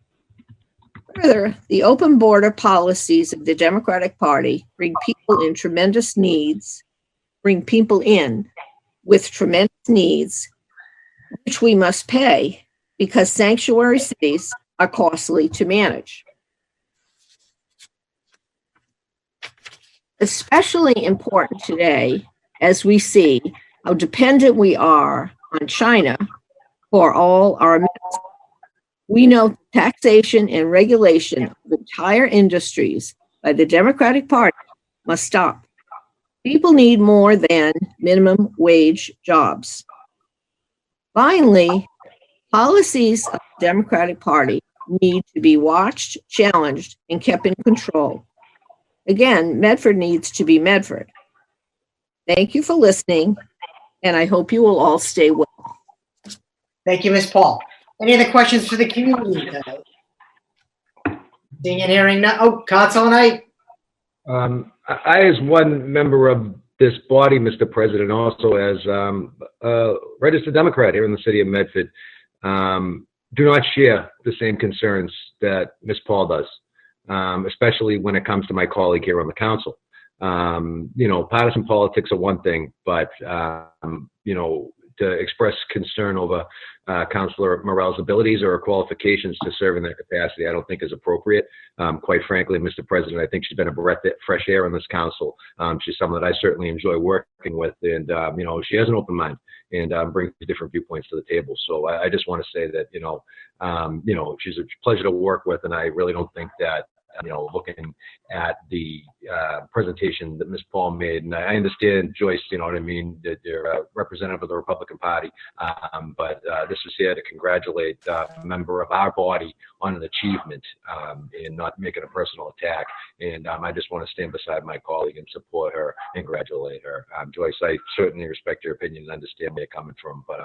Speaker 10: Further, the open border policies of the Democratic Party bring people in with tremendous needs, which we must pay because sanctuary cities are costly to manage. Especially important today, as we see how dependent we are on China for all our medicine. We know taxation and regulation of entire industries by the Democratic Party must stop. People need more than minimum wage jobs. Finally, policies of the Democratic Party need to be watched, challenged, and kept in control. Again, Medford needs to be Medford. Thank you for listening, and I hope you will all stay well.
Speaker 1: Thank you, Ms. Paul. Any other questions for the community tonight? Seeing and hearing none. Oh, Councilor Knight.
Speaker 8: I, as one member of this body, Mr. President, also as a registered Democrat here in the city of Medford, do not share the same concerns that Ms. Paul does, especially when it comes to my colleague here on the council. Partisan politics are one thing, but, to express concern over Councilor Morell's abilities or qualifications to serve in that capacity, I don't think is appropriate. Quite frankly, Mr. President, I think she's been a breath of fresh air in this council. She's someone that I certainly enjoy working with, and she has an open mind and brings different viewpoints to the table. So I just want to say that she's a pleasure to work with, and I really don't think that looking at the presentation that Ms. Paul made, and I understand, Joyce, that you're a representative of the Republican Party, but this is here to congratulate a member of our body on an achievement and not make it a personal attack. And I just want to stand beside my colleague and support her and congratulate her. Joyce, I certainly respect your opinion and understand where you're coming from. But,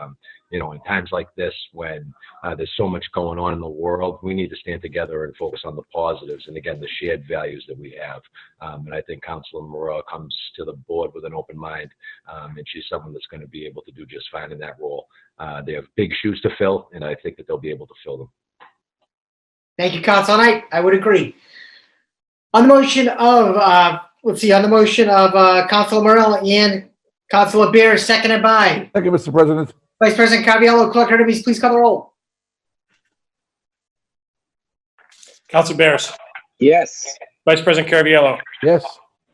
Speaker 8: you know, in times like this, when there's so much going on in the world, we need to stand together and focus on the positives and, again, the shared values that we have. And I think Councilor Morell comes to the board with an open mind, and she's someone that's going to be able to do just fine in that role. They have big shoes to fill, and I think that they'll be able to fill them.
Speaker 1: Thank you, Councilor Knight. I would agree. On the motion of, Councilor Morell and Councilor Beer, seconded by
Speaker 3: Thank you, Mr. President.
Speaker 1: Vice President Caraviallo. Clerk Hurtubise, please call the roll.
Speaker 2: Councilor Bears.
Speaker 6: Yes.
Speaker 2: Vice President Caraviallo.
Speaker 3: Yes.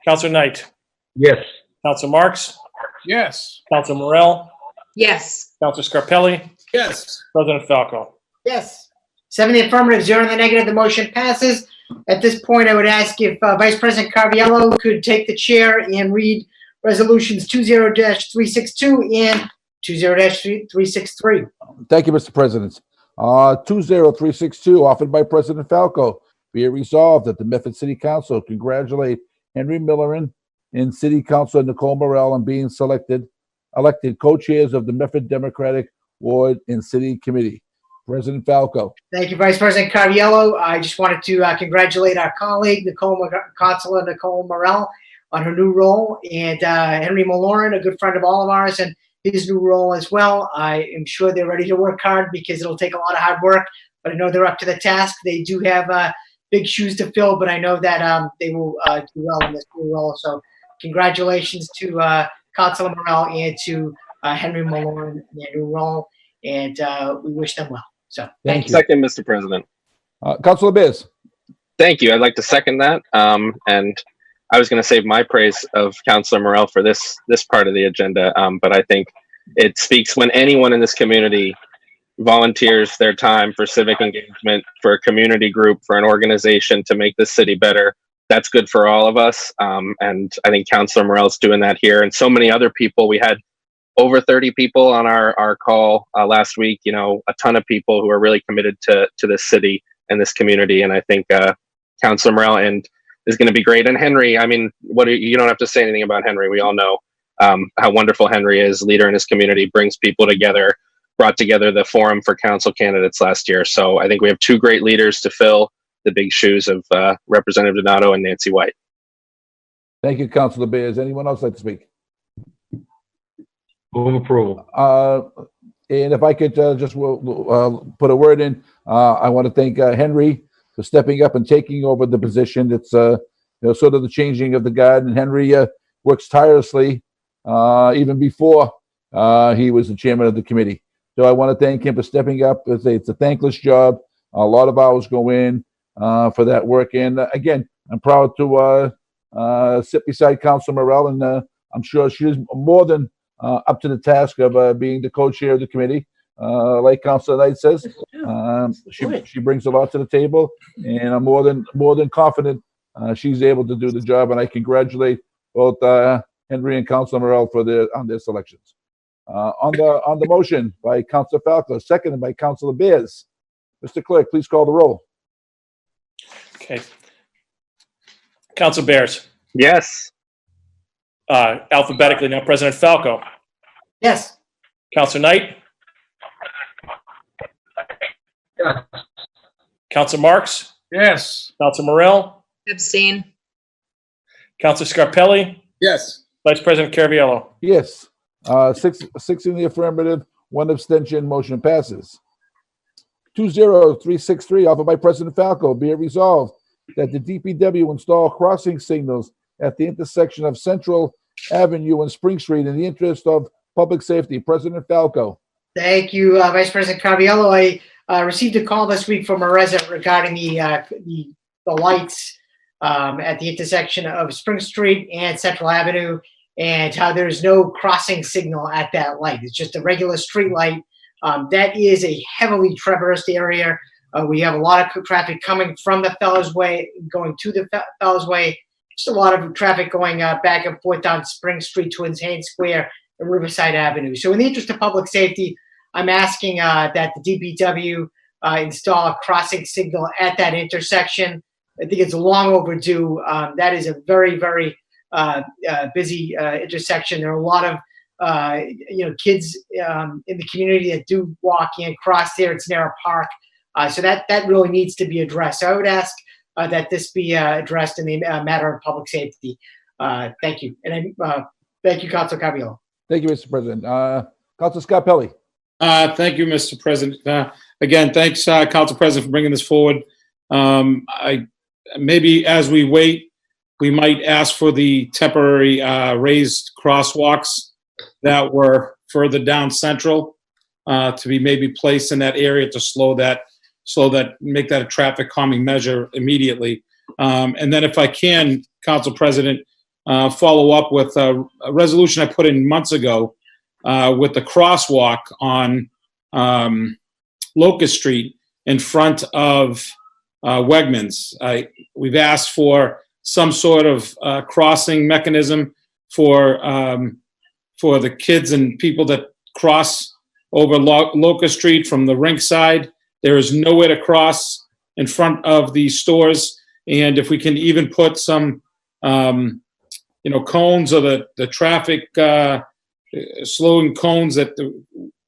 Speaker 2: Councilor Knight.
Speaker 8: Yes.
Speaker 2: Councilor Marks.
Speaker 9: Yes.
Speaker 2: Councilor Morell.
Speaker 7: Yes.
Speaker 2: Councilor Scarpelli.
Speaker 9: Yes.
Speaker 2: President Falco.
Speaker 1: Yes. 7 in the affirmative, 0 in the negative. The motion passes. At this point, I would ask if Vice President Caraviallo could take the chair and read resolutions 20-362 and 20-363.
Speaker 3: Thank you, Mr. President. 20362, offered by President Falco. Be it resolved that the Medford City Council congratulate Henry Millerin and City Councilor Nicole Morell on being elected co-chairs of the Medford Democratic Ward and City Committee. President Falco.
Speaker 1: Thank you, Vice President Caraviallo. I just wanted to congratulate our colleague, Councilor Nicole Morell, on her new role, and Henry Millerin, a good friend of all of ours, and his new role as well. I am sure they're ready to work hard because it'll take a lot of hard work, but I know they're up to the task. They do have big shoes to fill, but I know that they will do well in this new role. So congratulations to Councilor Morell and to Henry Millerin in their new role, and we wish them well. So thank you.
Speaker 6: Second, Mr. President.
Speaker 3: Councilor Bears.
Speaker 6: Thank you. I'd like to second that. And I was going to save my praise of Councilor Morell for this part of the agenda, but I think it speaks when anyone in this community volunteers their time for civic engagement, for a community group, for an organization to make this city better. That's good for all of us. And I think Councilor Morell's doing that here, and so many other people. We had over 30 people on our call last week, you know, a ton of people who are really committed to this city and this community. And I think Councilor Morell is going to be great. And Henry, I mean, you don't have to say anything about Henry. We all know how wonderful Henry is, leader in his community, brings people together, brought together the forum for council candidates last year. So I think we have two great leaders to fill the big shoes of Representative Donato and Nancy White.
Speaker 3: Thank you, Councilor Bears. Anyone else like to speak?
Speaker 8: Move approval.
Speaker 3: And if I could just put a word in, I want to thank Henry for stepping up and taking over the position. It's sort of the changing of the guard, and Henry works tirelessly even before he was the chairman of the committee. So I want to thank him for stepping up. It's a thankless job. A lot of hours go in for that work. And again, I'm proud to sit beside Councilor Morell, and I'm sure she's more than up to the task of being the co-chair of the committee. Like Councilor Knight says, she brings a lot to the table, and I'm more than confident she's able to do the job. And I congratulate both Henry and Councilor Morell on their selections. On the motion by Councilor Falco, seconded by Councilor Bears. Mr. Clerk, please call the roll.
Speaker 2: Okay. Councilor Bears.
Speaker 6: Yes.
Speaker 2: Alphabetically now, President Falco.
Speaker 1: Yes.
Speaker 2: Councilor Knight.
Speaker 8: Yes.
Speaker 2: Councilor Marks.
Speaker 9: Yes.
Speaker 2: Councilor Morell.
Speaker 7: Abstain.
Speaker 2: Councilor Scarpelli.
Speaker 9: Yes.
Speaker 2: Vice President Caraviallo.
Speaker 3: Yes. Six in the affirmative, one abstention, motion passes. 20363, offered by President Falco. Be it resolved that the DPW install crossing signals at the intersection of Central Avenue and Spring Street in the interest of public safety. President Falco.
Speaker 1: Thank you, Vice President Caraviallo. I received a call this week from a resident regarding the lights at the intersection of Spring Street and Central Avenue, and how there's no crossing signal at that light. It's just a regular street light. That is a heavily traversed area. We have a lot of traffic coming from the Fellows Way, going to the Fellows Way. Just a lot of traffic going back and forth down Spring Street, Twins Haynes Square, and Riverside Avenue. So in the interest of public safety, I'm asking that the DPW install a crossing signal at that intersection. I think it's long overdue. That is a very, very busy intersection. There are a lot of kids in the community that do walk and cross there. It's near a park. So that really needs to be addressed. So I would ask that this be addressed in the matter of public safety. Thank you. And thank you, Councilor Carviallo.
Speaker 3: Thank you, Mr. President. Councilor Scarpelli.
Speaker 9: Thank you, Mr. President. Again, thanks, Council President, for bringing this forward. Maybe as we wait, we might ask for the temporary raised crosswalks that were further down Central to be maybe placed in that area to make that a traffic calming measure immediately. And then if I can, Council President, follow up with a resolution I put in months ago with the crosswalk on Locust Street in front of Wegmans. We've asked for some sort of crossing mechanism for the kids and people that cross over Locust Street from the rink side. There is nowhere to cross in front of the stores. And if we can even put some, cones or the traffic slowing cones that the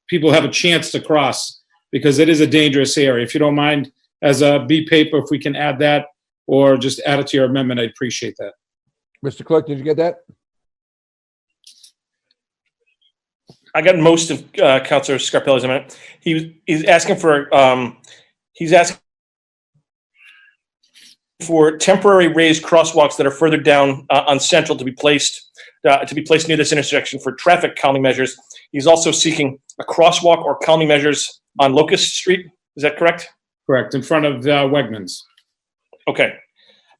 Speaker 9: people have a chance to cross, because it is a dangerous area. If you don't mind, as a B paper, if we can add that or just add it to your amendment, I'd appreciate that.
Speaker 3: Mr. Clerk, did you get that?
Speaker 2: I got most of Councilor Scarpelli's amendment. He's asking for temporary raised crosswalks that are further down on Central to be placed near this intersection for traffic calming measures. He's also seeking a crosswalk or calming measures on Locust Street. Is that correct?
Speaker 9: Correct, in front of Wegmans.
Speaker 2: Okay.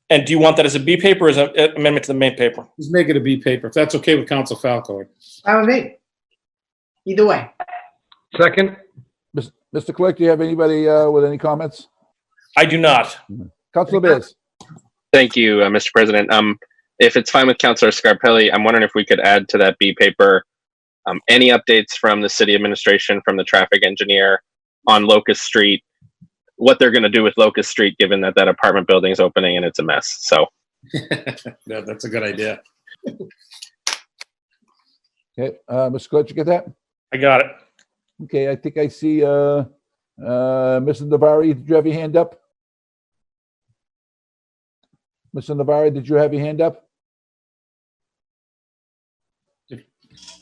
Speaker 2: And do you want that as a B paper or as an amendment to the main paper?
Speaker 9: Just make it a B paper, if that's okay with Council Falco.
Speaker 1: Fine with me. Either way.
Speaker 8: Second?
Speaker 3: Mr. Clerk, do you have anybody with any comments?
Speaker 2: I do not.
Speaker 3: Councilor Bears.
Speaker 6: Thank you, Mr. President. If it's fine with Councilor Scarpelli, I'm wondering if we could add to that B paper any updates from the city administration, from the traffic engineer on Locust Street, what they're going to do with Locust Street, given that that apartment building is opening and it's a mess. So
Speaker 9: Yeah, that's a good idea.
Speaker 3: Okay, Mr. Clerk, you get that?
Speaker 2: I got it.
Speaker 3: Okay, I think I see Mr. Navari. Did you have your hand up? Mr. Navari, did you have your hand up?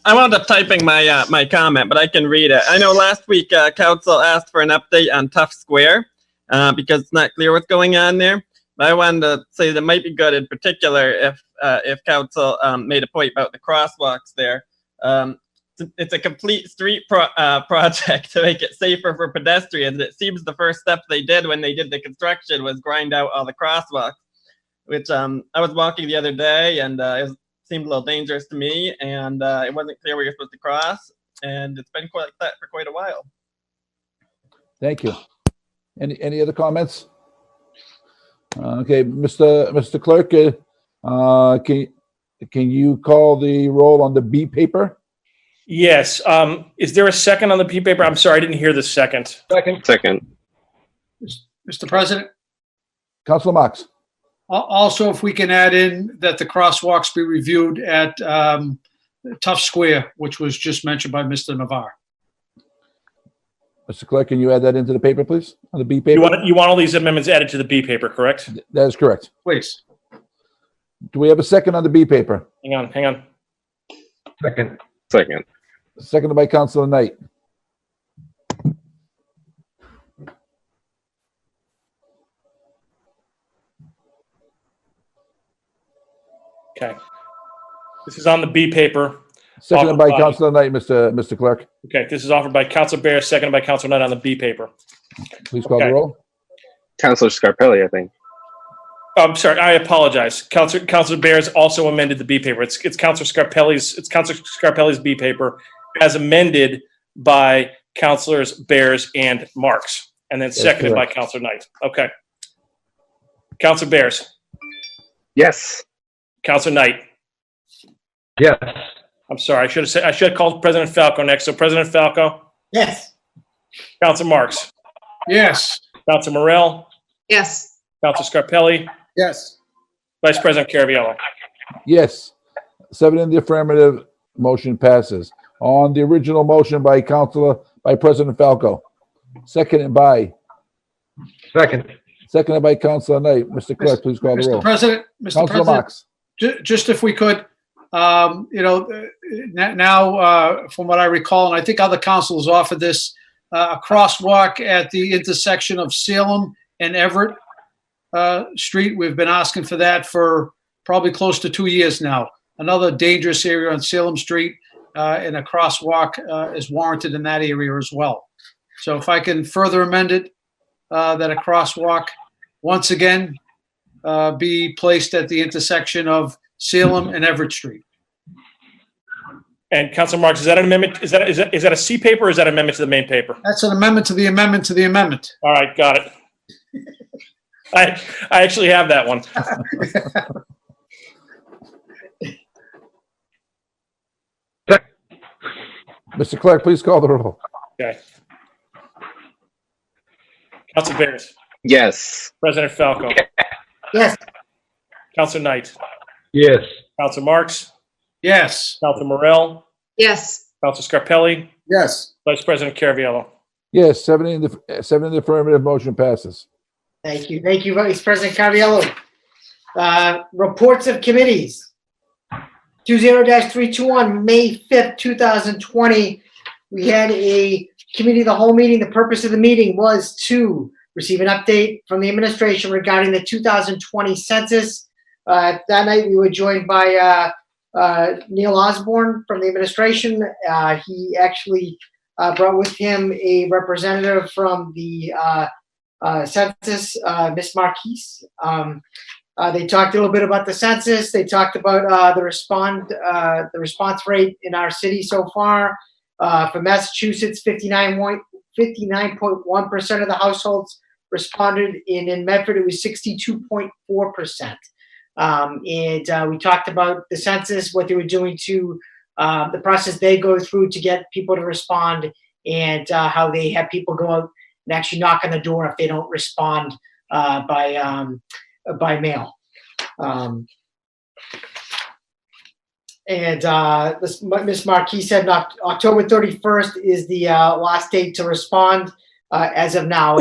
Speaker 11: I wound up typing my my comment, but I can read it. I know last week council asked for an update on Tough Square because it's not clear what's going on there. But I wanted to say that might be good in particular if council made a point about the crosswalks there. It's a complete street project to make it safer for pedestrians. It seems the first step they did when they did the construction was grind out all the crosswalks, which I was walking the other day and it seemed a little dangerous to me, and it wasn't clear where you're supposed to cross, and it's been quite like that for quite a while.
Speaker 3: Thank you. Any other comments? Okay, Mr. Clerk, can you call the roll on the B paper?
Speaker 2: Yes. Is there a second on the B paper? I'm sorry, I didn't hear the second.
Speaker 6: second.
Speaker 4: Mr. President,
Speaker 3: Councilor Marks.
Speaker 4: also, if we can add in that the crosswalks be reviewed at Tough Square, which was just mentioned by Mr. Navar.
Speaker 3: Mr. Clerk, can you add that into the paper, please? On the B paper?
Speaker 2: You want all these amendments added to the B paper, correct?
Speaker 3: That is correct.
Speaker 4: Please.
Speaker 3: Do we have a second on the B paper?
Speaker 2: Hang on.
Speaker 8: Second.
Speaker 6: Second.
Speaker 3: Seconded by Councilor Knight.
Speaker 2: Okay. This is on the B paper.
Speaker 3: Seconded by
Speaker 2: Offered by-
Speaker 3: Councilor Knight, Mr. Clerk.
Speaker 2: Okay, this is offered by Councilor Bear, seconded by Councilor Knight on the B paper.
Speaker 3: Please call the
Speaker 2: Okay.
Speaker 3: roll.
Speaker 6: Councilor Scarpelli, I think.
Speaker 2: I'm sorry, I apologize. Councilor Bears also amended the B paper. It's Councilor Scarpelli's B paper as amended by Councilors Bears and Marks, and then seconded by
Speaker 3: correct.
Speaker 2: Councilor Knight. Okay. Councilor Bears,
Speaker 6: Yes.
Speaker 2: Councilor Knight.
Speaker 8: Yes.
Speaker 2: I'm sorry, I should have called President Falco next. So President Falco,
Speaker 1: Yes.
Speaker 2: Councilor Marks,
Speaker 4: Yes.
Speaker 2: Council Morel,
Speaker 7: Yes.
Speaker 2: Council Scarpelli,
Speaker 9: Yes.
Speaker 2: Vice President Caraviallo.
Speaker 3: Yes. 7 in the affirmative, motion passes. On the original motion by President Falco. Seconded by Councilor Knight. Mr. Clerk, please call the
Speaker 4: Mr.
Speaker 3: roll.
Speaker 4: President, Mr.
Speaker 3: Councilor
Speaker 4: President,
Speaker 3: Marks.
Speaker 4: just if we could, now, from what I recall, and I think other councils offered this, a crosswalk at the intersection of Salem and Everett Street. We've been asking for that for probably close to 2 years now. Another dangerous area on Salem Street, and a crosswalk is warranted in that area as well. So if I can further amend it, that a crosswalk, once again, be placed at the intersection of Salem and Everett Street.
Speaker 2: And Council Marks, is that an amendment? Is that a C paper or is that an amendment to the main paper?
Speaker 4: That's an amendment to the amendment to the amendment.
Speaker 2: All right, got it. I actually have that one.
Speaker 3: Mr. Clerk, please call the roll.
Speaker 2: Okay. Council Bears,
Speaker 6: Yes.
Speaker 2: President Falco,
Speaker 1: Yes.
Speaker 2: Council Knight,
Speaker 8: Yes.
Speaker 2: Council Marks,
Speaker 4: Yes.
Speaker 2: Council Morel,
Speaker 7: Yes.
Speaker 2: Council Scarpelli,
Speaker 9: Yes.
Speaker 2: Vice President Caraviallo.
Speaker 3: Yes, 7 in the affirmative, motion passes.
Speaker 1: Thank you. Thank you, Vice President Caraviallo. Reports of committees. 20-321, May 5th, 2020. We had a committee of the whole meeting. The purpose of the meeting was to receive an update from the administration regarding the 2020 census. That night, we were joined by Neil Osborne from the administration. He actually brought with him a representative from the census, Ms. Marquise. They talked a little bit about the census. They talked about the response rate in our city so far. For Massachusetts, 59.1% of the households responded. In Medford, it was 62.4%. And we talked about the census, what they were doing to the process they go through to get people to respond, and how they have people go out and actually knock on the door if they don't respond by mail. Ms. Marquis said October 31st is the last date to respond as of now.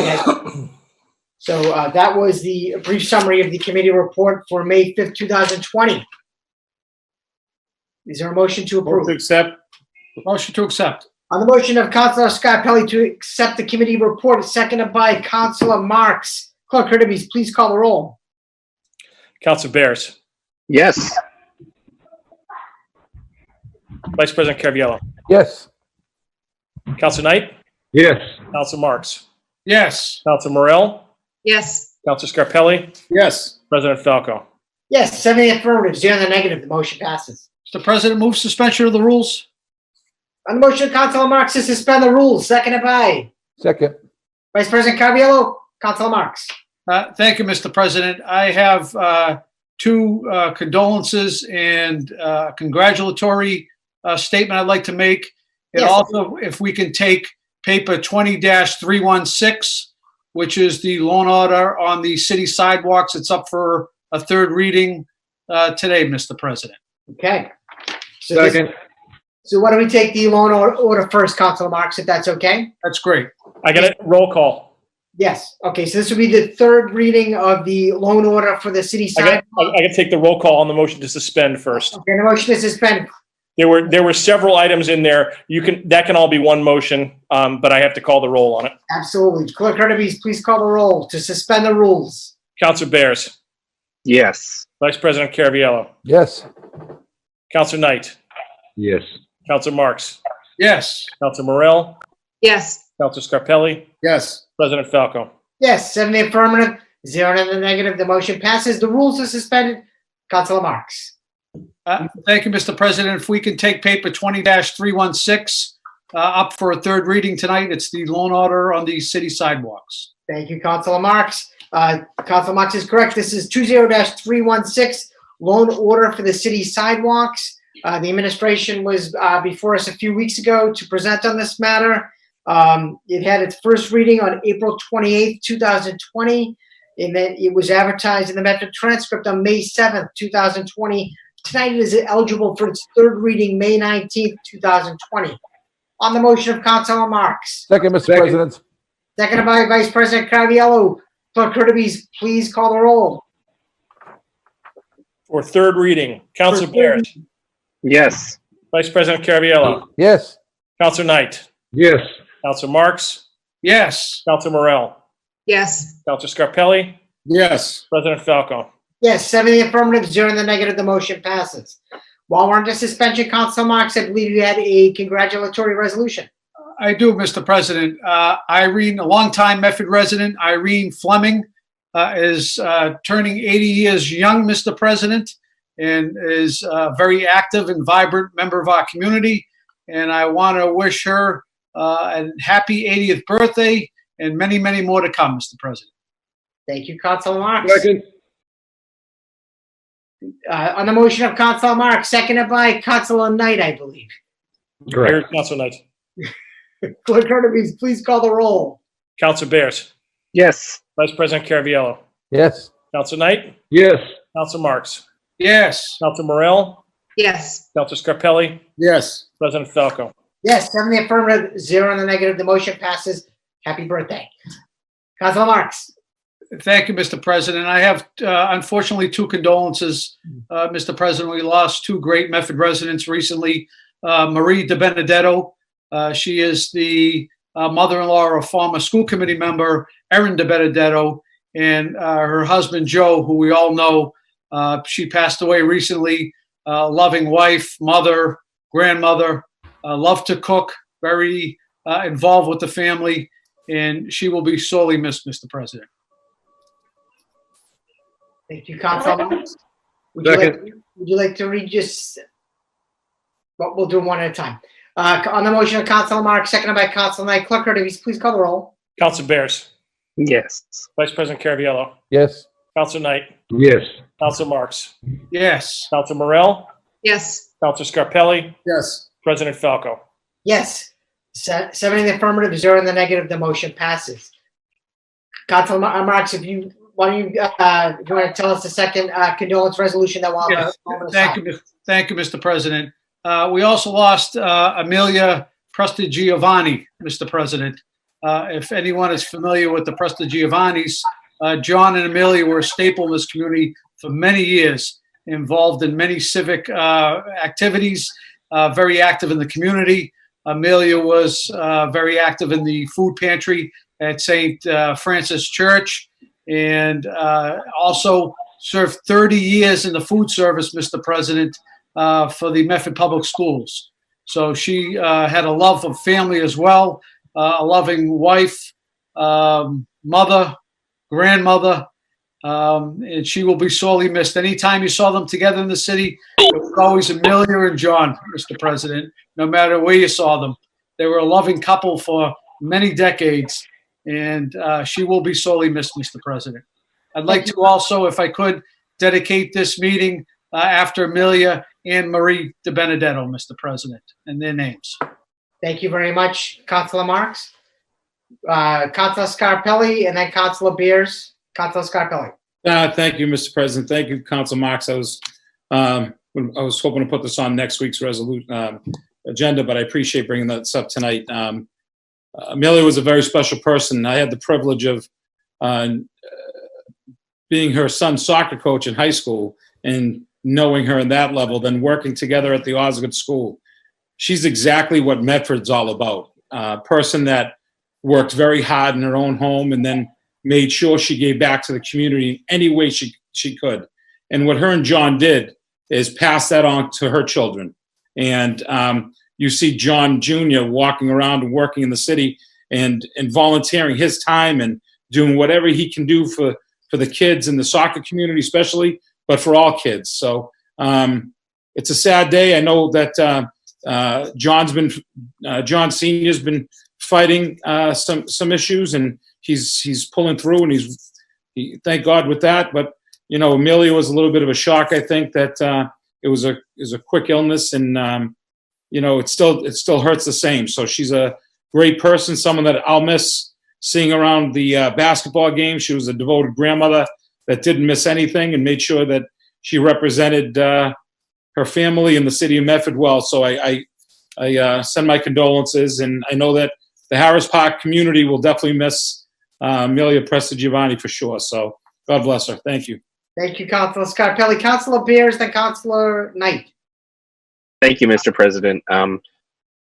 Speaker 1: So that was the brief summary of the committee report for May 5th, 2020. Is there a motion to approve?
Speaker 9: Move to accept.
Speaker 4: Motion to accept.
Speaker 1: On the motion of Councilor Scarpelli to accept the committee report, seconded by Councilor Marks. Clerk Hurtubise, please call the roll.
Speaker 2: Council Bears,
Speaker 6: Yes.
Speaker 2: Vice President Caraviallo,
Speaker 3: Yes.
Speaker 2: Council Knight,
Speaker 8: Yes.
Speaker 2: Council Marks,
Speaker 4: Yes.
Speaker 2: Council Morel,
Speaker 7: Yes.
Speaker 2: Council Scarpelli,
Speaker 9: Yes.
Speaker 2: President Falco.
Speaker 1: Yes, 7 in the affirmative, 0 in the negative. The motion passes.
Speaker 4: Mr. President, move suspension of the rules.
Speaker 1: On the motion of Councilor Marks to suspend the rules, seconded by
Speaker 3: Second.
Speaker 1: Vice President Caraviallo. Councilor Marks.
Speaker 4: Thank you, Mr. President. I have two condolences and congratulatory statement I'd like to make. And
Speaker 1: Yes.
Speaker 4: also, if we can take paper 20-316, which is the loan order on the city sidewalks. It's up for a third reading today, Mr. President.
Speaker 1: Okay. So
Speaker 8: Second.
Speaker 1: So why don't we take the loan order first, Councilor Marks, if that's okay?
Speaker 4: That's great.
Speaker 2: I got it. Roll call.
Speaker 1: Yes. Okay, so this will be the third reading of the loan order for the city
Speaker 2: I
Speaker 1: side.
Speaker 2: got to take the roll call on the motion to suspend first.
Speaker 1: Okay, the motion to suspend.
Speaker 2: There were several items in there. That can all be one motion, but I have to call the roll on it.
Speaker 1: Absolutely. Clerk Hurtubise, please call the roll to suspend the rules.
Speaker 2: Council Bears,
Speaker 6: Yes.
Speaker 2: Vice President Caraviallo,
Speaker 3: Yes.
Speaker 2: Council Knight,
Speaker 8: Yes.
Speaker 2: Council Marks,
Speaker 4: Yes.
Speaker 2: Council Morel,
Speaker 7: Yes.
Speaker 2: Council Scarpelli,
Speaker 9: Yes.
Speaker 2: President Falco.
Speaker 1: Yes, 7 in the affirmative, 0 in the negative. The motion passes. The rules are suspended. Councilor Marks.
Speaker 4: Thank you, Mr. President. If we can take paper 20-316 up for a third reading tonight, it's the loan order on the city sidewalks.
Speaker 1: Thank you, Councilor Marks. Councilor Marks is correct. This is 20-316, loan order for the city sidewalks. The administration was before us a few weeks ago to present on this matter. It had its first reading on April 28th, 2020, and then it was advertised in the Metro Transcript on May 7th, 2020. Tonight it is eligible for its third reading, May 19th, 2020. On the motion of Councilor Marks,
Speaker 3: Second, Mr.
Speaker 9: Second.
Speaker 3: President.
Speaker 1: seconded by Vice President Caraviallo. Clerk Kirby, please call the roll.
Speaker 2: For third reading, Councilor
Speaker 1: For third
Speaker 2: Bears,
Speaker 6: Yes.
Speaker 2: Vice President Caraviallo,
Speaker 3: Yes.
Speaker 2: Councilor Knight,
Speaker 8: Yes.
Speaker 2: Councilor Marks,
Speaker 4: Yes.
Speaker 2: Councilor Morell,
Speaker 7: Yes.
Speaker 2: Councilor Scarpelli,
Speaker 9: Yes.
Speaker 2: President Falco.
Speaker 1: Yes, 7 in the affirmative, 0 in the negative, the motion passes. While we're under suspension, Councilor Marks, I believe you had a congratulatory resolution.
Speaker 4: I do, Mr. President. Irene, a longtime Medford resident, Irene Fleming, is turning 80 years young, Mr. President, and is a very active and vibrant member of our community. And I want to wish her a happy 80th birthday and many, many more to come, Mr. President.
Speaker 1: Thank you, Councilor Marks.
Speaker 9: Second.
Speaker 1: On the motion of Councilor Marks, seconded by Councilor Knight, I believe.
Speaker 8: Correct.
Speaker 2: Here's Councilor Knight.
Speaker 1: Clerk Kirby, please call the roll.
Speaker 2: Councilor Bears,
Speaker 6: Yes.
Speaker 2: Vice President Caraviallo,
Speaker 3: Yes.
Speaker 2: Councilor Knight,
Speaker 8: Yes.
Speaker 2: Councilor Marks,
Speaker 4: Yes.
Speaker 2: Councilor Morell,
Speaker 7: Yes.
Speaker 2: Councilor Scarpelli,
Speaker 9: Yes.
Speaker 2: President Falco.
Speaker 1: Yes, 7 in the affirmative, 0 in the negative, the motion passes. Happy birthday. Councilor Marks.
Speaker 4: Thank you, Mr. President. I have, unfortunately, two condolences, Mr. President. We lost two great Medford residents recently. Marie DiBenedetto. She is the mother-in-law of former school committee member Erin DiBenedetto, and her husband, Joe, who we all know. She passed away recently. Loving wife, mother, grandmother, loved to cook, very involved with the family, and she will be sorely missed, Mr. President.
Speaker 1: Thank you, Councilor Marks. Would you like to read just, well, we'll do them one at a time. On the motion of Councilor Marks, seconded by Councilor Knight. Clerk Kirby, please call the roll.
Speaker 2: Councilor Bears,
Speaker 6: Yes.
Speaker 2: Vice President Caraviallo,
Speaker 3: Yes.
Speaker 2: Councilor Knight,
Speaker 8: Yes.
Speaker 2: Councilor Marks,
Speaker 4: Yes.
Speaker 2: Councilor Morell,
Speaker 7: Yes.
Speaker 2: Councilor Scarpelli,
Speaker 9: Yes.
Speaker 2: President Falco.
Speaker 1: Yes. 7 in the affirmative, 0 in the negative, the motion passes. Councilor Marks, if you want to tell us the second condolence resolution that we'll have
Speaker 4: Yes.
Speaker 1: a moment of
Speaker 4: Thank
Speaker 1: silence.
Speaker 4: you, thank you, Mr. President. We also lost Amelia Prestigiovanni, Mr. President. If anyone is familiar with the Prestigiovannis, John and Amelia were a staple in this community for many years, involved in many civic activities, very active in the community. Amelia was very active in the food pantry at St. Francis Church, and also served 30 years in the food service, Mr. President, for the Medford Public Schools. So she had a love of family as well, a loving wife, mother, grandmother, and she will be sorely missed. Anytime you saw them together in the city, it was always Amelia and John, Mr. President, no matter where you saw them. They were a loving couple for many decades, and she will be sorely missed, Mr. President. I'd like to also, if I could, dedicate this meeting after Amelia and Marie DiBenedetto, Mr. President, and their names.
Speaker 1: Thank you very much, Councilor Marks. Councilor Scarpelli, and then Councilor Beers. Councilor Scarpelli.
Speaker 9: Thank you, Mr. President. Thank you, Council Marks. I was hoping to put this on next week's resolution agenda, but I appreciate bringing this up tonight. Amelia was a very special person. I had the privilege of being her son's soccer coach in high school and knowing her in that level, then working together at the Osgood School. She's exactly what Medford's all about. A person that worked very hard in her own home and then made sure she gave back to the community any way she could. And what her and John did is pass that on to her children. And you see John Jr. walking around and working in the city and volunteering his time and doing whatever he can do for the kids in the soccer community especially, but for all kids. So it's a sad day. I know that John Sr.'s been fighting some issues, and he's pulling through, and he thank God with that. But you know, Amelia was a little bit of a shock. I think that it was a quick illness, and you know, it still hurts the same. So she's a great person, someone that I'll miss seeing around the basketball game. She was a devoted grandmother that didn't miss anything and made sure that she represented her family in the city of Medford well. So I send my condolences, and I know that the Harris Park community will definitely miss Amelia Prestigiovanni for sure. So God bless her. Thank you.
Speaker 1: Thank you, Councilor Scarpelli. Councilor Beers, then Councilor Knight.
Speaker 6: Thank you, Mr. President.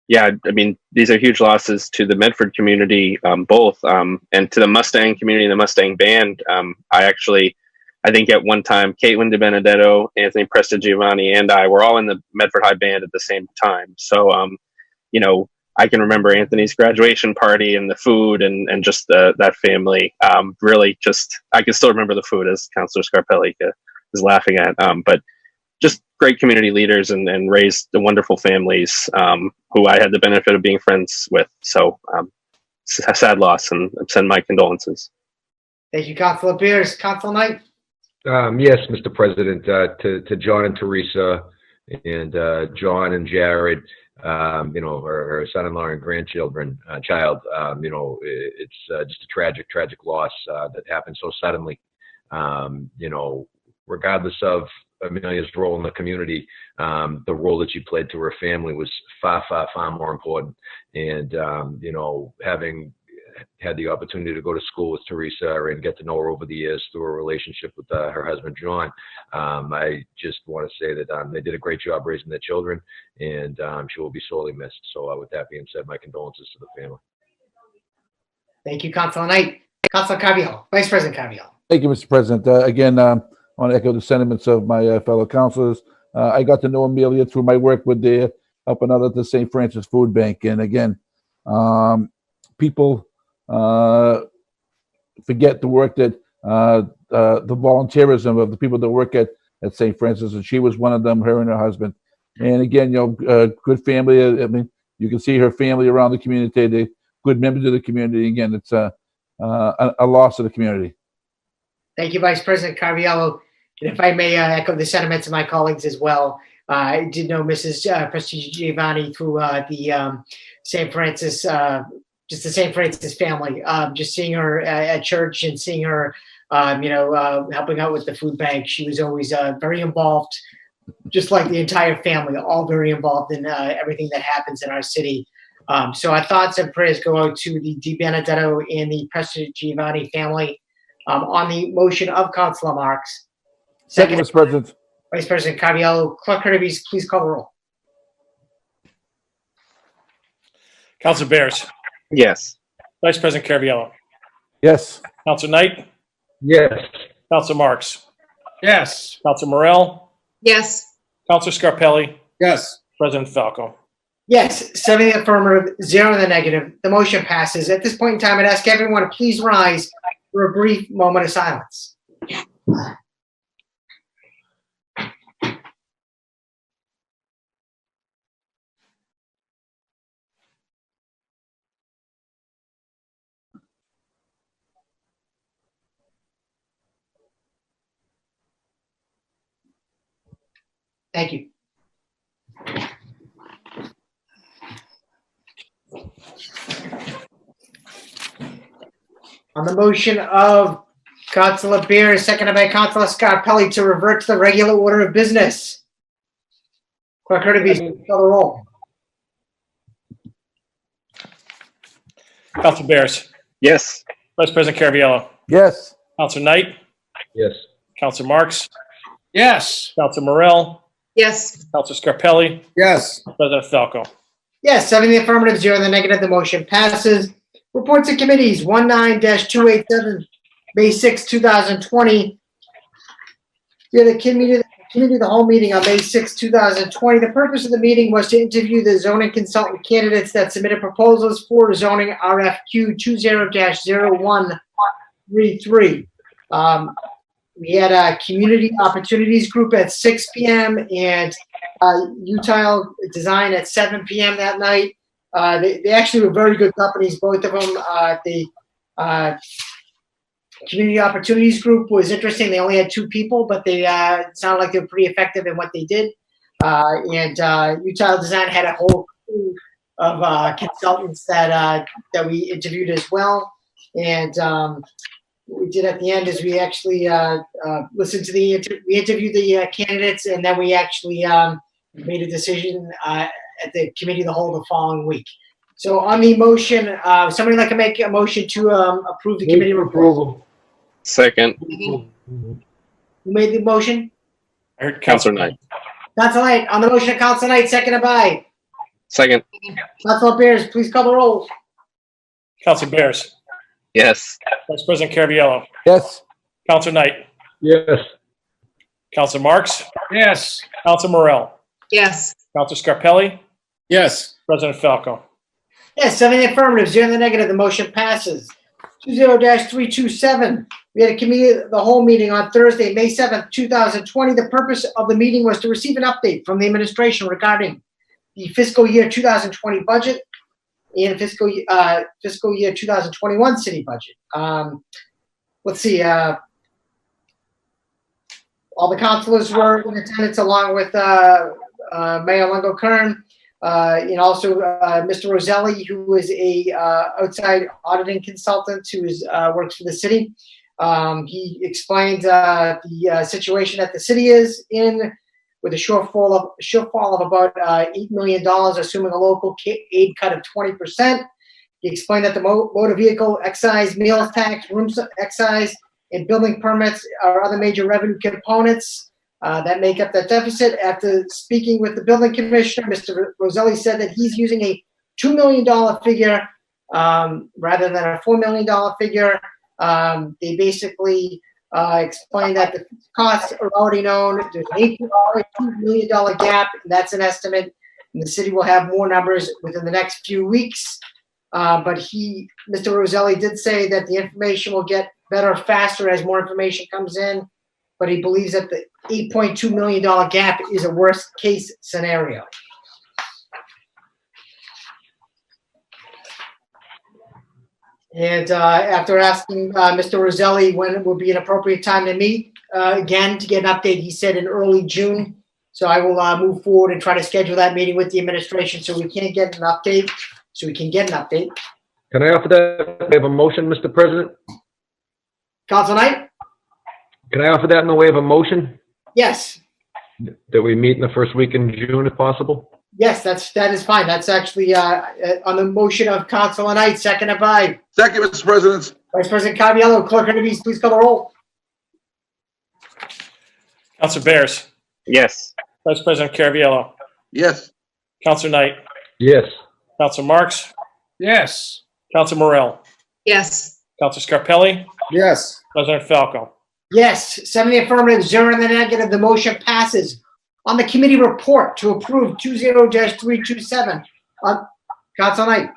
Speaker 6: Yeah, I mean, these are huge losses to the Medford community, both, and to the Mustang community and the Mustang band. I think at one time, Caitlin De Benedetto, Anthony Prestigiovanni, and I were all in the Medford High Band at the same time. So, you know, I can remember Anthony's graduation party and the food and just that family. Really, I can still remember the food, as Councilor Scarpelli is laughing at. But just great community leaders and raised the wonderful families who I had the benefit of being friends with. So, a sad loss, and send my condolences.
Speaker 1: Thank you, Councilor Beers. Councilor Knight.
Speaker 8: Yes, Mr. President, to John and Teresa and John and Jared, you know, her son-in-law and grandchildren, child, you know, it's just a tragic loss that happened so suddenly. You know, regardless of Amelia's role in the community, the role that she played to her family was far more important. And, you know, having had the opportunity to go to school with Teresa and get to know her over the years through a relationship with her husband, John, I just want to say that they did a great job raising their children, and she will be sorely missed. So with that being said, my condolences to the family.
Speaker 1: Thank you, Councilor Knight. Councilor Carviallo, Vice President Carviallo.
Speaker 3: Thank you, Mr. President. Again, I want to echo the sentiments of my fellow councilors. I got to know Amelia through my work with helping out at the St. Francis Food Bank. And again, people forget the work that the volunteerism of the people that work at St. Francis, and she was one of them, her and her husband. And again, you know, good family. I mean, you can see her family around the community. They're good members of the community. Again, it's a loss of the community.
Speaker 1: Thank you, Vice President Carviallo. And if I may echo the sentiments of my colleagues as well, I did know Mrs. Prestigiovanni through the St. Francis, just the St. Francis family. Just seeing her at church and seeing her, you know, helping out with the food bank. She was always very involved, just like the entire family, all very involved in everything that happens in our city. So our thoughts and prayers go out to the De Benedetto and the Prestigiovanni family. On the motion of Councilor Marks.
Speaker 3: Second, Mr. President.
Speaker 1: Vice President Carviallo. Clerk Kirby, please call the roll.
Speaker 2: Councilor Bears.
Speaker 6: Yes.
Speaker 2: Vice President Carviallo.
Speaker 3: Yes.
Speaker 2: Councilor Knight.
Speaker 8: Yes.
Speaker 2: Councilor Marks.
Speaker 4: Yes.
Speaker 2: Councilor Morell.
Speaker 7: Yes.
Speaker 2: Councilor Scarpelli.
Speaker 9: Yes.
Speaker 2: President Falco.
Speaker 1: Yes, 7 in the affirmative, 0 in the negative. The motion passes. At this point in time, I'd ask everyone to please rise for a brief moment of silence. Thank you. On the motion of Councilor Beers, seconded by Councilor Scarpelli, to revert to the regular order of business. Clerk Kirby, call the roll.
Speaker 2: Councilor Bears.
Speaker 6: Yes.
Speaker 2: Vice President Carviallo.
Speaker 3: Yes.
Speaker 2: Councilor Knight.
Speaker 8: Yes.
Speaker 2: Councilor Marks.
Speaker 4: Yes.
Speaker 2: Councilor Morell.
Speaker 7: Yes.
Speaker 2: Councilor Scarpelli.
Speaker 9: Yes.
Speaker 2: President Falco.
Speaker 1: Yes, 7 in the affirmative, 0 in the negative. The motion passes. Reports of committees, 19-287, May 6, 2020. We had a committee of the whole meeting on May 6, 2020. The purpose of the meeting was to interview the zoning consultant candidates that submitted proposals for zoning RFQ 20-0133. We had a community opportunities group at 6 p.m. and Utile Design at 7 p.m. that night. They actually were very good companies, both of them. The Community Opportunities Group was interesting. They only had 2 people, but they sounded like they were pretty effective in what they did. And Utile Design had a whole crew consultants that we interviewed as well. And what we did at the end is we actually listened to we interviewed the candidates, and then we actually made a decision at the committee of the whole the following week. So on the motion, somebody like to make a motion to approve the committee report?
Speaker 6: Second.
Speaker 1: Who made the motion?
Speaker 2: I heard
Speaker 6: Counselor Knight.
Speaker 1: Council Knight. On the motion of Council Knight, seconded by
Speaker 6: Second.
Speaker 1: Council Bears. Please call the roll.
Speaker 2: Council Bears.
Speaker 6: Yes.
Speaker 2: Vice President Caraviallo.
Speaker 3: Yes.
Speaker 2: Council Knight.
Speaker 8: Yes.
Speaker 2: Council Marks.
Speaker 4: Yes.
Speaker 2: Council Morell.
Speaker 7: Yes.
Speaker 2: Council Scarpelli.
Speaker 9: Yes.
Speaker 2: President Falco.
Speaker 1: Yes, 7 in the affirmative, 0 in the negative. The motion passes. 20-327. We had a committee of the whole meeting on Thursday, May 7th, 2020. The purpose of the meeting was to receive an update from the administration regarding the fiscal year 2020 budget and fiscal year 2021 city budget. Let's see. All the councilors were in attendance, along with Mayor Longo Kern, and also Mr. Roselli, who is a outside auditing consultant who works for the city. He explained the situation that the city is in, with a shortfall of about $8 million, assuming a local aid cut of 20%. He explained that the motor vehicle excise, meals tax, room excise, and building permits are other major revenue components that make up that deficit. After speaking with the building commissioner, Mr. Roselli said that he's using a $2 million figure rather than a $4 million figure. They basically explained that the costs are already known. There's an $8.2 million gap, and that's an estimate. And the city will have more numbers within the next few weeks. But Mr. Roselli did say that the information will get better faster as more information comes in. But he believes that the $8.2 million gap is a worst case scenario. And after asking Mr. Roselli when it would be an appropriate time to meet again to get an update, he said in early June. So I will move forward and try to schedule that meeting with the administration so we can get an update.
Speaker 8: Can I offer that? We have a motion, Mr. President?
Speaker 1: Council Knight?
Speaker 8: Can I offer that in the way of a motion?
Speaker 1: Yes.
Speaker 8: That we meet in the first week in June if possible?
Speaker 1: Yes, that is fine. That's actually on the motion of Council Knight, seconded by
Speaker 3: Second, Mr. President.
Speaker 1: Vice President Caraviallo. Clerk Hernandez, please call the roll.
Speaker 2: Council Bears.
Speaker 6: Yes.
Speaker 2: Vice President Caraviallo.
Speaker 3: Yes.
Speaker 2: Council Knight.
Speaker 8: Yes.
Speaker 2: Council Marks.
Speaker 4: Yes.
Speaker 2: Council Morell.
Speaker 7: Yes.
Speaker 2: Council Scarpelli.
Speaker 9: Yes.
Speaker 2: President Falco.
Speaker 1: Yes, 7 in the affirmative, 0 in the negative. The motion passes. On the committee report to approve 20-327. Council Knight.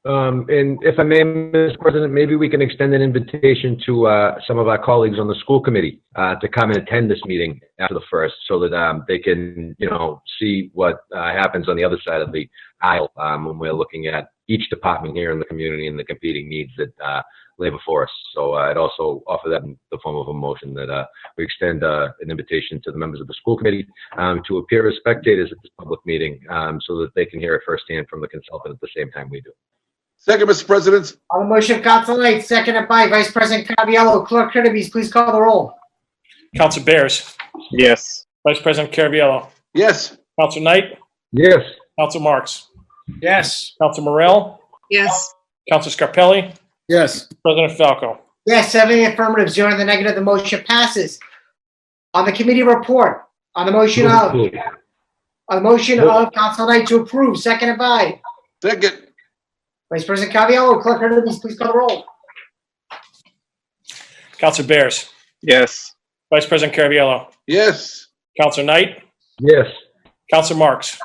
Speaker 8: And if I may, Mr. President, maybe we can extend an invitation to some of our colleagues on the school committee to come and attend this meeting after the first, so that they can, see what happens on the other side of the aisle when we're looking at each department here in the community and the competing needs that lay before us. So I'd also offer that in the form of a motion that we extend an invitation to the members of the school committee to appear as spectators at this public meeting so that they can hear it firsthand from the consultant at the same time we do.
Speaker 3: Second, Mr. President.
Speaker 1: On the motion of Council Knight, seconded by Vice President Caraviallo. Clerk Hernandez, please call the roll.
Speaker 2: Council Bears.
Speaker 6: Yes.
Speaker 2: Vice President Caraviallo.
Speaker 3: Yes.
Speaker 2: Council Knight.
Speaker 8: Yes.
Speaker 2: Council Marks.
Speaker 4: Yes.
Speaker 2: Council Morell.
Speaker 7: Yes.
Speaker 2: Council Scarpelli.
Speaker 9: Yes.
Speaker 2: President Falco.
Speaker 1: Yes, 7 in the affirmative, 0 in the negative. The motion passes. On the committee report, on the motion of Council Knight to approve, seconded by
Speaker 3: Second.
Speaker 1: Vice President Caraviallo. Clerk Hernandez, please call the roll.
Speaker 2: Council Bears.
Speaker 6: Yes.
Speaker 2: Vice President Caraviallo.
Speaker 3: Yes.
Speaker 2: Council Knight.
Speaker 8: Yes.
Speaker 2: Council Marks.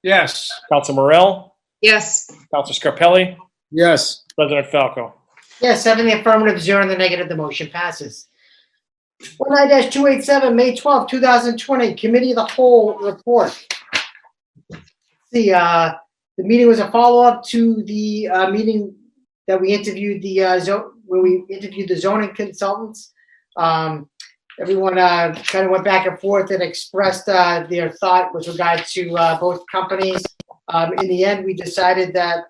Speaker 4: Yes.
Speaker 2: Council Morell.
Speaker 7: Yes.
Speaker 2: Council Scarpelli.
Speaker 9: Yes.
Speaker 2: President Falco.
Speaker 1: Yes, 7 in the affirmative, 0 in the negative. The motion passes. 19-287, May 12, 2020, Committee of the Whole report. The meeting was a follow-up to the meeting that we interviewed when we interviewed the zoning consultants. Everyone kind of went back and forth and expressed their thought with regard to both companies. In the end, we decided that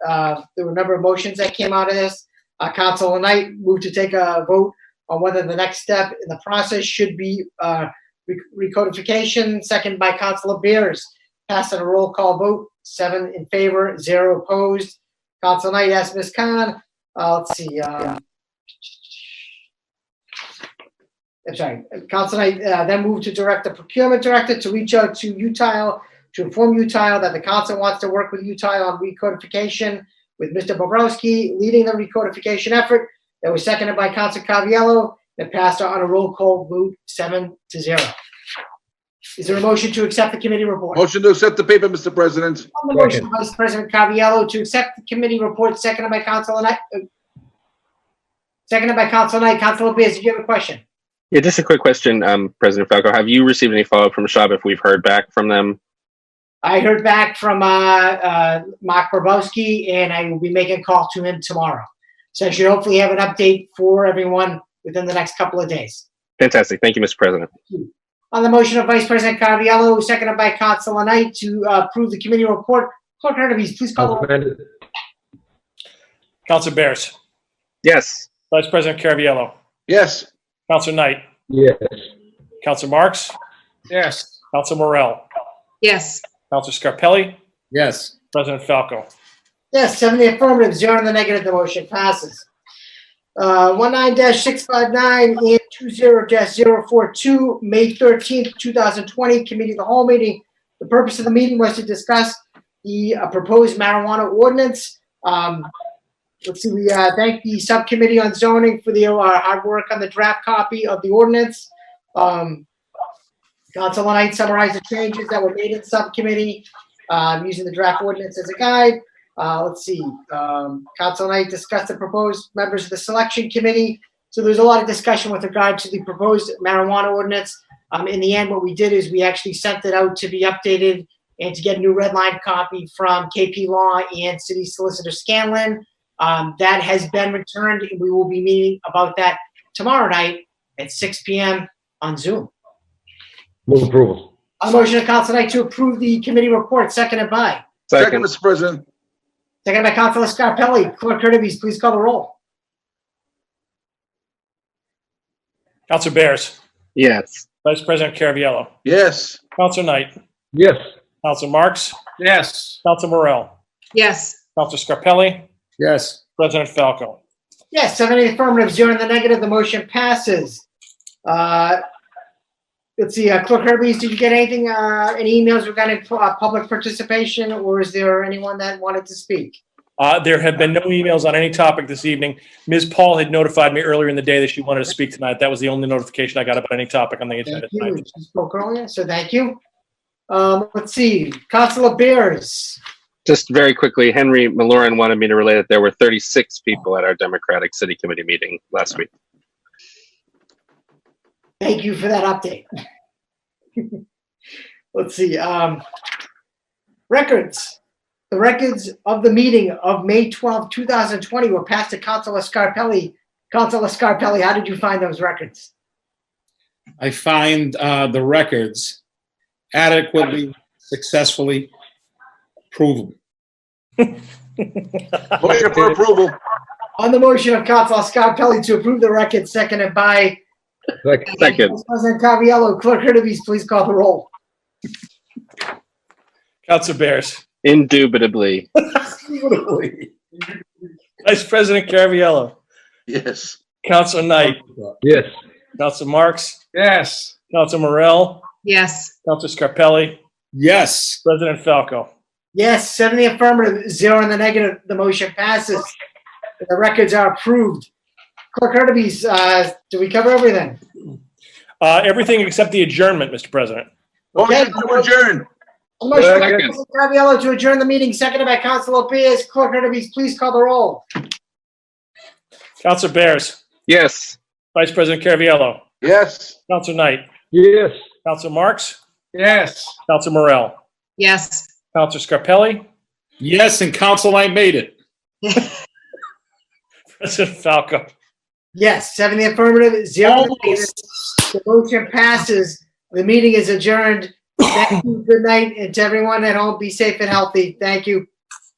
Speaker 1: there were a number of motions that came out of this. Councilor Knight moved to take a vote on whether the next step in the process should be recodification, second by Councilor Beers. Passed on a roll call vote, 7 in favor, 0 opposed. Councilor Knight asked Ms. Khan, let's see. I'm sorry. Councilor Knight then moved to direct the procurement director to reach out to Utile to inform Utile that the council wants to work with Utile on recodification, with Mr. Bobrowski leading the recodification effort. That was seconded by Councilor Caviello. That passed on a roll call vote, 7-0. Is there a motion to accept the committee report?
Speaker 3: Motion to accept the paper, Mr. President.
Speaker 1: On the motion, Vice President Caviello to accept the committee report, seconded by Councilor Knight. Seconded by Councilor Knight. Councilor Beers, did you have a question?
Speaker 6: Yeah, just a quick question, President Falco. Have you received any follow-up from Shab if we've heard back from them?
Speaker 1: I heard back from Mark Bobrowski, and I will be making a call to him tomorrow. So I should hopefully have an update for everyone within the next couple of days.
Speaker 6: Fantastic. Thank you, Mr. President.
Speaker 1: On the motion of Vice President Caviello, seconded by Councilor Knight to approve the committee report, Clerk Hurtubise, please call the roll.
Speaker 2: Councilor Bears.
Speaker 6: Yes.
Speaker 2: Vice President Caraviello.
Speaker 3: Yes.
Speaker 2: Councilor Knight.
Speaker 8: Yes.
Speaker 2: Councilor Marks.
Speaker 4: Yes.
Speaker 2: Councilor Morell.
Speaker 7: Yes.
Speaker 2: Councilor Scarpelli.
Speaker 9: Yes.
Speaker 2: President Falco.
Speaker 1: Yes, 7 in the affirmative, 0 in the negative, the motion passes. 19-659 and 20-042, May 13th, 2020, Committee of the Whole meeting. The purpose of the meeting was to discuss the proposed marijuana ordinance. Let's see, we thank the subcommittee on zoning for the hard work on the draft copy of the ordinance. Councilor Knight summarized the changes that were made in the subcommittee using the draft ordinance as a guide. Let's see, Councilor Knight discussed the proposed members of the selection committee. So there's a lot of discussion with regard to the proposed marijuana ordinance. In the end, what we did is we actually sent it out to be updated and to get a new red line copy from KP Law and City Solicitor Scanlon. That has been returned, and we will be meeting about that tomorrow night at 6 p.m. on Zoom.
Speaker 8: Move approval.
Speaker 1: A motion of Councilor Knight to approve the committee report, seconded by.
Speaker 3: Second, Mr. President.
Speaker 1: Seconded by Councilor Scarpelli. Clerk Hurtubise, please call the roll.
Speaker 2: Councilor Bears.
Speaker 6: Yes.
Speaker 2: Vice President Caraviello.
Speaker 3: Yes.
Speaker 2: Councilor Knight.
Speaker 8: Yes.
Speaker 2: Councilor Marks.
Speaker 4: Yes.
Speaker 2: Councilor Morell.
Speaker 7: Yes.
Speaker 2: Councilor Scarpelli.
Speaker 9: Yes.
Speaker 2: President Falco.
Speaker 1: Yes, 7 in the affirmative, 0 in the negative, the motion passes. Let's see, Clerk Hurtubise, did you get anything, any emails regarding public participation, or is there anyone that wanted to speak?
Speaker 2: There have been no emails on any topic this evening. Ms. Paul had notified me earlier in the day that she wanted to speak tonight. That was the only notification I got about any topic on the agenda
Speaker 1: Thank you.
Speaker 2: tonight.
Speaker 1: She spoke earlier, so thank you. Let's see, Councilor Beers.
Speaker 6: Just very quickly, Henry Maloran wanted me to relay that there were 36 people at our Democratic City Committee meeting last week.
Speaker 1: Thank you for that update. Let's see, records. The records of the meeting of May 12, 2020 were passed to Councilor Scarpelli. Councilor Scarpelli, how did you find those records?
Speaker 9: I find the records adequately, successfully provable.
Speaker 3: Motion for approval.
Speaker 1: On the motion of Councilor Scarpelli to approve the records, seconded by
Speaker 8: Second.
Speaker 6: Second.
Speaker 1: Vice President Caviello. Clerk Hurtubise, please call the roll.
Speaker 2: Councilor Bears.
Speaker 6: Indubitably.
Speaker 2: Vice President Caraviello.
Speaker 3: Yes.
Speaker 2: Councilor Knight.
Speaker 8: Yes.
Speaker 2: Councilor Marks.
Speaker 4: Yes.
Speaker 2: Councilor Morell.
Speaker 7: Yes.
Speaker 2: Councilor Scarpelli.
Speaker 9: Yes.
Speaker 2: President Falco.
Speaker 1: Yes, 7 in the affirmative, 0 in the negative. The motion passes. The records are approved. Clerk Hurtubise, do we cover everything?
Speaker 2: Everything except the adjournment, Mr. President.
Speaker 1: Okay.
Speaker 3: Motion to adjourn.
Speaker 1: A motion by
Speaker 8: Second.
Speaker 1: Councilor Caviello to adjourn the meeting, seconded by Councilor Beers. Clerk Hurtubise, please call the roll.
Speaker 2: Councilor Bears.
Speaker 6: Yes.
Speaker 2: Vice President Caraviello.
Speaker 3: Yes.
Speaker 2: Councilor Knight.
Speaker 8: Yes.
Speaker 2: Councilor Marks.
Speaker 4: Yes.
Speaker 2: Councilor Morell.
Speaker 7: Yes.
Speaker 2: Councilor Scarpelli.
Speaker 9: Yes, and Council Knight made it.
Speaker 2: President Falco.
Speaker 1: Yes, 7 in the affirmative, 0 in the negative. The motion passes. The meeting is adjourned. Thank you. Good night. And to everyone at home, be safe and healthy. Thank you.